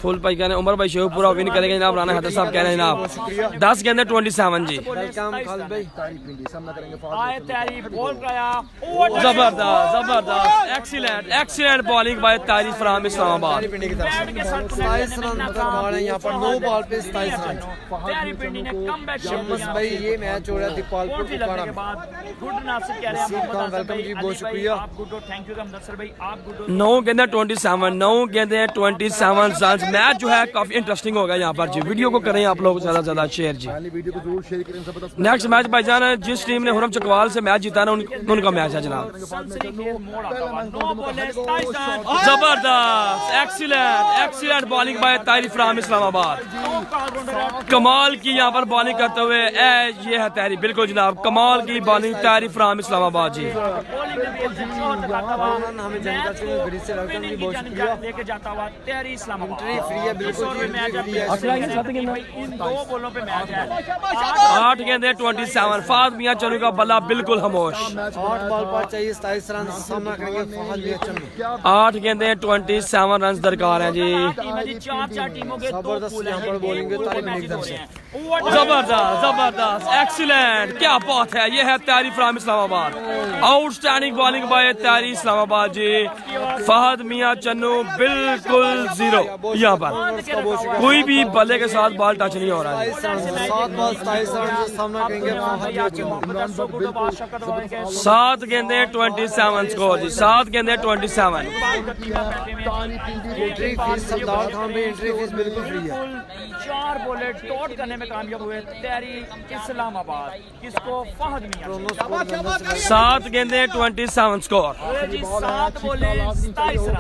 फुल भाई कह रहे हैं उमर भाई शेखपुरा विन करेंगे जनाब। राना हैदर साहब कह रहे हैं जनाब 10 गेंदे 27 जी। वेलकम खालिद भाई। सामना करेंगे आए तैयारी बॉल कराया, जबरदस्त जबरदस्त excellent excellent bowling by Tariq from Islamabad. Pindi की तरफ से 27 रन मार हैं यहाँ पर 9 बॉल पे 27 रन। तैयारी पिंडी ने कमबैक शम्स भाई ये मैच हो रहा है दीपालपुर लगने उकाड़ा के में। बाद गुड नासिर कह रहे हैं नसीर खान, वेलकम जी, बहुत शुक्रिया। आप गुड हो, थैंक यू नसर भाई, आप गुड हो। 9 गेंदे 27, 9 गेंदे 27 रन। मैच जो है काफी इंटरेस्टिंग होगा यहाँ पर जी। वीडियो को करें आप लोग ज्यादा से ज्यादा शेयर जी। वीडियो को जरूर शेयर करें। जबरदस्त नेक्स्ट मैच भाईजान जिस टीम ने हुरम चकवाल से मैच जीता ना उनका मैच है जनाब। सनसनी खेल मोड़ आता हुआ, 9 बॉल है, 27 रन। जबरदस्त excellent excellent bowling by Tariq from Islamabad. कमाल की यहाँ पर बॉलिंग करते हुए ये है तहरी, बिल्कुल जनाब कमाल की bowling Tariq from Islamabad ji. Bowling में भी एक शॉट दिखाता हुआ, हमें जानकारी से घड़ी से वेलकम जी, बहुत शुक्रिया। लेके जाता हुआ तैयारी इस्लामाबाद। एंट्री फ्री है, बिल्कुल जी, मैच एंट्री फ्री है। इन 2 बॉलों पे मैच है। 8 गेंदे 27, फहद मियां चन्नू का बल्ला बिल्कुल खामोश। 8 बॉल पर चाहिए 27 रन। सामना करेंगे फहद मियां चन्नू। 8 गेंदे 27 रन दरकार हैं जी। टीम है जी, 4 टीमों के 2 जबरदस्त पूल यहाँ पर बॉलिंग है तारिक मियां की तरफ से। जबरदस्त जबरदस्त एक्सीलेंट, क्या बात है। ये है तैयारी from Islamabad. Outstanding bowling bye तैयारी इस्लामाबाद जी। फहद मियां चन्नू बिल्कुल जीरो यहाँ पर, कोई भी बल्ले के साथ बॉल टच नहीं हो रहा है। 7 बॉल 27 रन से सामना करेंगे फहद मियां चन्नू। 7 गेंदे 27 स्कोर जी, 7 गेंदे 27। एंट्री फीस सरदार खान भाई, एंट्री फीस बिल्कुल फ्री है। 4 बॉलें टॉट करने में कामयाब हुए तैयारी इस्लामाबाद। किसको? फहद मियां। 7 गेंदे 27 स्कोर। जी 7 बॉलें 27 रन।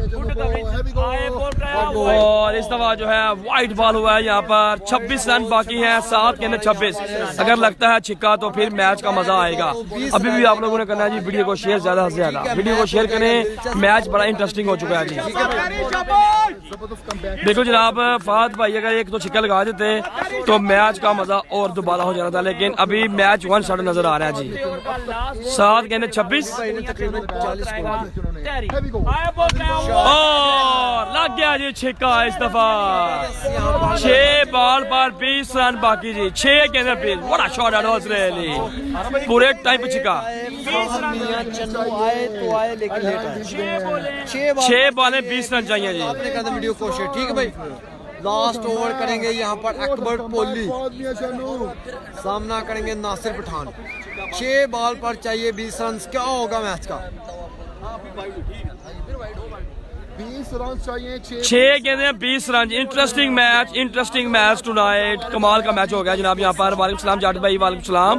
गुड कवरेज, आए बॉल कराया, और इस दफा जो है वाइट बॉल हुआ है यहाँ पर। 26 रन बाकी हैं, 7 गेंदे 26। अगर लगता है छिक्का तो फिर मैच का मजा आएगा। अभी भी आप लोगों ने करना है जी वीडियो को शेयर ज्यादा से ज्यादा, वीडियो को शेयर करें। मैच बड़ा इंटरेस्टिंग हो चुका है जी। देखो जनाब फहद भाई अगर एक तो छिक्का लगा देते तो मैच का मजा और दोबारा हो जाना था, लेकिन अभी मैच 1 शॉट नजर आ रहा है जी। 7 गेंदे 26 तकरीबन 40 तैयारी आए बॉल कराया, और लग गया जी छिक्का इस दफा। 6 बॉल पर 20 रन बाकी जी। 6 गेंदे 20, बड़ा शॉट है पूरे टाइम पे छिक्का। फहद मियां चन्नू आए तो आए लेकिन लेट आए। 6 बॉलें 20 रन चाहिए जी। आपने कहा था वीडियो को शेयर, ठीक है भाई। लास्ट ओवर करेंगे यहाँ पर अकबर पोली, सामना करेंगे नासिर पठान। 6 बॉल पर चाहिए 20 रन। क्या होगा मैच का? 20 रन चाहिए। 6 गेंदे 20 रन। Interesting match tonight. कमाल का मैच हो गया जनाब यहाँ पर। वालेकुम सलाम जाट भाई, वालेकुम सलाम।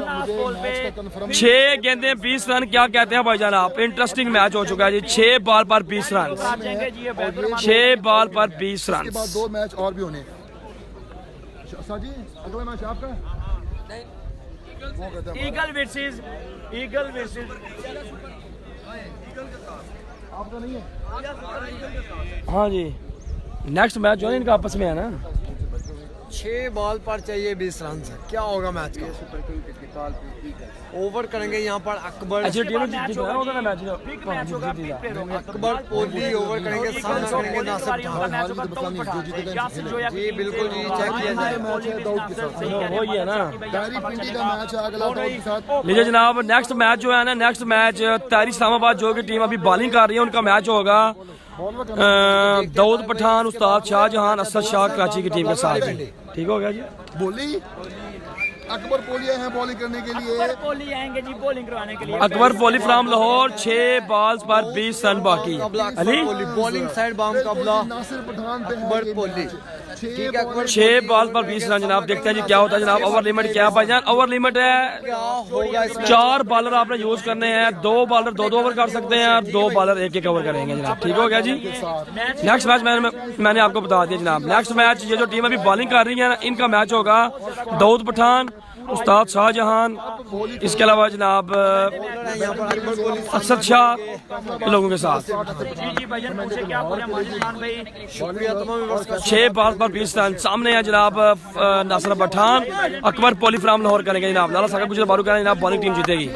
6 गेंदे 20 रन क्या कहते हैं भाईजान आप। इंटरेस्टिंग मैच हो चुका है जी। 6 बॉल पर 20 रन। 6 बॉल पर 20 रन। 2 मैच और भी होने। सर जी अगला मैच आपका ईगल वर्सेस आपका नहीं है। हाँ जी नेक्स्ट मैच जो है इनका आपस में है ना। 6 बॉल पर चाहिए 20 रन से। क्या होगा मैच का? ओवर करेंगे यहाँ पर अकबर अकबर पोली। ओवर करेंगे, सामना करेंगे नासिर पठान। जी बिल्कुल जी, चेक किया जाए। वही है ना। तैयारी पिंडी का मैच है अगला दाऊद के साथ। लीजिए जनाब नेक्स्ट मैच जो है ना, नेक्स्ट मैच तैयारी इस्लामाबाद जो की टीम अभी बॉलिंग कर रही है उनका मैच होगा दाऊद पठान, उस्ताद शाहजहां, असद शाह कराची की टीम के साथ। ठीक हो गया जी। बोली अकबर पोलिया हैं बॉलिंग करने के लिए। अकबर पोली आएंगे जी बॉलिंग करवाने के लिए। अकबर पोली फ्राम लाहौर 6 बॉल्स पर 20 रन बाकी। अली बॉलिंग साइड बाम कबला नासिर पठान पे अकबर पोली। ठीक है अकबर 6 बॉल पर 20 रन जनाब। देखते हैं जी क्या होता है जनाब। ओवर लिमिट क्या भाईजान? ओवर लिमिट है क्या होगा इसमें? 4 बॉलर आपने यूज करने हैं। 2 बॉलर 2-2 ओवर कर सकते हैं और 2 बॉलर 1-1 ओवर करेंगे जनाब। ठीक हो गया जी। नेक्स्ट मैच मैंने आपको बता दिया जनाब। नेक्स्ट मैच ये जो टीम अभी बॉलिंग कर रही है इनका मैच होगा दाऊद पठान, उस्ताद शाहजहान, इसके अलावा जनाब अफसर शाह लोगों के साथ। जी जी भाईजान पूछे क्या बोले माजिद खान भाई। शुक्रिया तमाम व्यूअर्स का। 6 बॉल पर 20 रन। सामने है जनाब नासिर पठान, अकबर पोली फ्राम लाहौर करेंगे जनाब। लाला सागर गुजर बारू करेंगे जनाब। बॉलिंग टीम जीतेगी।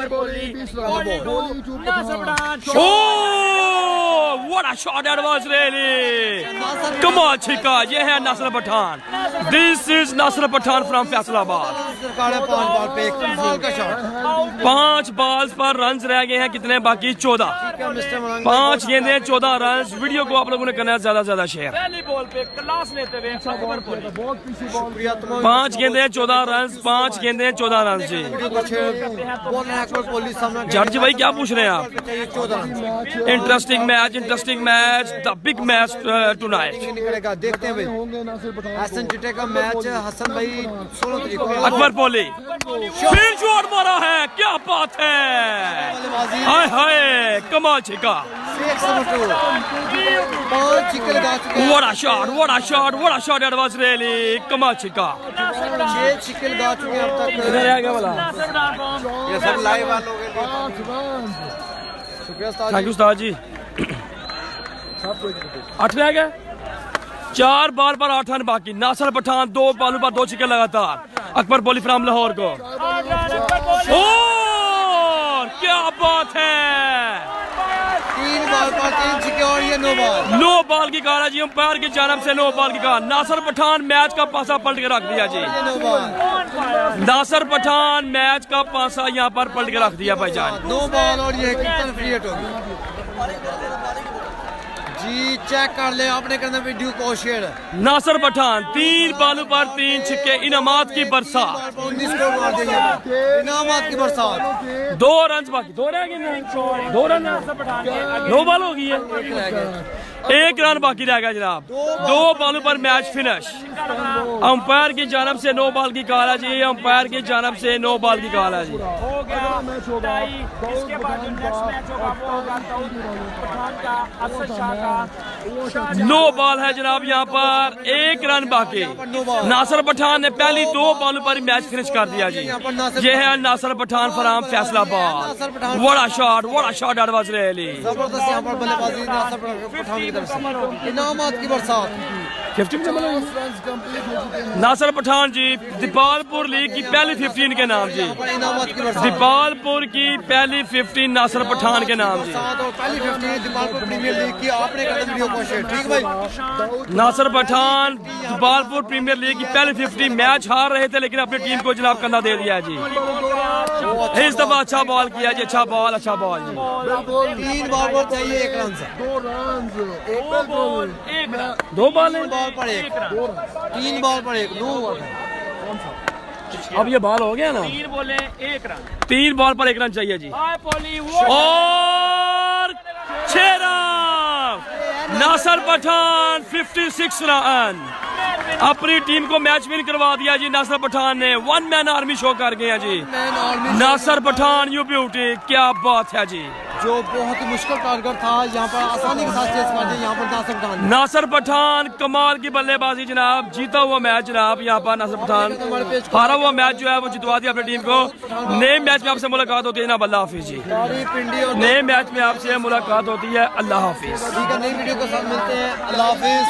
Oh, what a shot that was really! Come on, Chika. ये है Nasir Pathan. This is Nasir Pathan from Faisalabad. सरकार है 5 बॉल पे 1 कमाल का शॉट। 5 बॉल्स पर रन रह गए हैं कितने बाकी? 14। 5 गेंदें 14 रन। वीडियो को आप लोगों ने करना है ज्यादा से ज्यादा शेयर। पहली बॉल पे क्लास लेते हुए अकबर पोली। बहुत पीछे बॉल। शुक्रिया तमाम 5 गेंदें 14 रन। 5 गेंदें 14 रन जी। बॉल है अकबर पोली सामने। जज भाई क्या पूछ रहे हैं आप? चाहिए 14 run. Interesting match, the big match tonight. निकलेगा देखते हैं भाई। होंगे नासिर पठान हसन चिट्टे का मैच हसन भाई 16 तारीख को। अकबर पोली फिर शॉट मारा है। क्या बात है, हाय हाय कमाल छिका। 5 चिक्के लगा चुके हैं। What a shot that was really कमाल छिका। 6 चिक्के लगा चुके हैं अब तक। इधर आ गया वाला। ये सब लाइव वालों के लिए। 8 रन। शुक्रिया उस्ताद थैंक यू उस्ताद जी। 8 रह गए। 4 बॉल पर 8 रन बाकी। नासिर पठान 2 बॉलों पर 2 छक्के लगातार। अकबर पोली फ्राम लाहौर को। और क्या बात है, 3 बॉल पर 3 छक्के और ये 9 बॉल। 9 बॉल की कार है जी। अंपायर की जानब से 9 बॉल की कार। नासिर पठान मैच का पासा पलट के रख दिया जी। ये 9 बॉल। नासिर पठान मैच का पासा यहाँ पर पलट के रख दिया भाईजान। 2 बॉल और ये कितना फ्री हिट होगी जी। चेक कर ले आपने करना वीडियो को शेयर। नासिर पठान 3 बॉलों पर 3 छक्के। इनामात की बरसात। 19 स्कोर मार देंगे। इनामात की बरसात। 2 रन बाकी। 2 रह गए। 2 रन 9 बॉल हो गई है। 1 रन बाकी रह गया जनाब। 2 बॉलों पर मैच फिनिश। अंपायर की जानब से 9 बॉल की कॉल है जी। अंपायर की जानब से 9 बॉल की कॉल है जी। हो गया टाई। इसके बाद जो नेक्स्ट मैच होगा वो होगा दाऊद पठान का अफसर शाह का। 9 बॉल है जनाब यहाँ पर। 1 रन बाकी। नासिर पठान ने पहली 2 बॉलों पर मैच फिनिश कर दिया जी। ये है नासिर पठान फ्राम फैसलाबाद। बड़ा शॉट दैट वाज रियली जबरदस्त यहाँ पर बल्लेबाजी नासिर पठान की तरफ से। इनामात की बरसात। 50 में रन कंप्लीट हो चुके हैं। नासिर पठान जी दीपालपुर लीग की पहली 15 के नाम जी। इनामात की बरसात। दीपालपुर की पहली 15 नासिर पठान के नाम जी। और पहली 15 दीपालपुर प्रीमियर लीग की आपने कर वीडियो को शेयर। ठीक भाई। नासिर पठान दीपालपुर प्रीमियर लीग की पहली 50 मैच हार रहे थे लेकिन अपनी टीम को जनाब कंधा दे दिया जी। इस दफा अच्छा बॉल किया जी। अच्छा बॉल जी। 3 बॉल पर चाहिए 1 रन से। 2 रन। 2 बॉल है। 3 बॉल पर 1। 3 बॉल पर 1। 9 ओवर। अब ये बॉल हो गया ना। 3 बोले 1 रन। 3 बॉल पर 1 रन चाहिए जी। हाय पोली वो और 6 रन। नासिर पठान 56 रन। अपनी टीम को मैच विन करवा दिया जी नासिर पठान ने। 1 मैन आर्मी शो कर गया जी। Nasir Pathan you beauty. क्या बात है जी। जो बहुत ही मुश्किल टारगेट था यहाँ पर आसानी के साथ चेस कर दिया यहाँ पर नासिर पठान। नासिर पठान कमाल की बल्लेबाजी जनाब। जीता हुआ मैच जनाब यहाँ पर नासिर पठान। हारा हुआ मैच जो है वो जितवा दिया अपनी टीम को। नए मैच में आपसे मुलाकात होती है जनाब। अल्लाह हाफिज जी। पिंडी और नए मैच में आपसे मुलाकात होती है। अल्लाह हाफिज। ठीक है नई वीडियो के साथ मिलते हैं। अल्लाह हाफिज।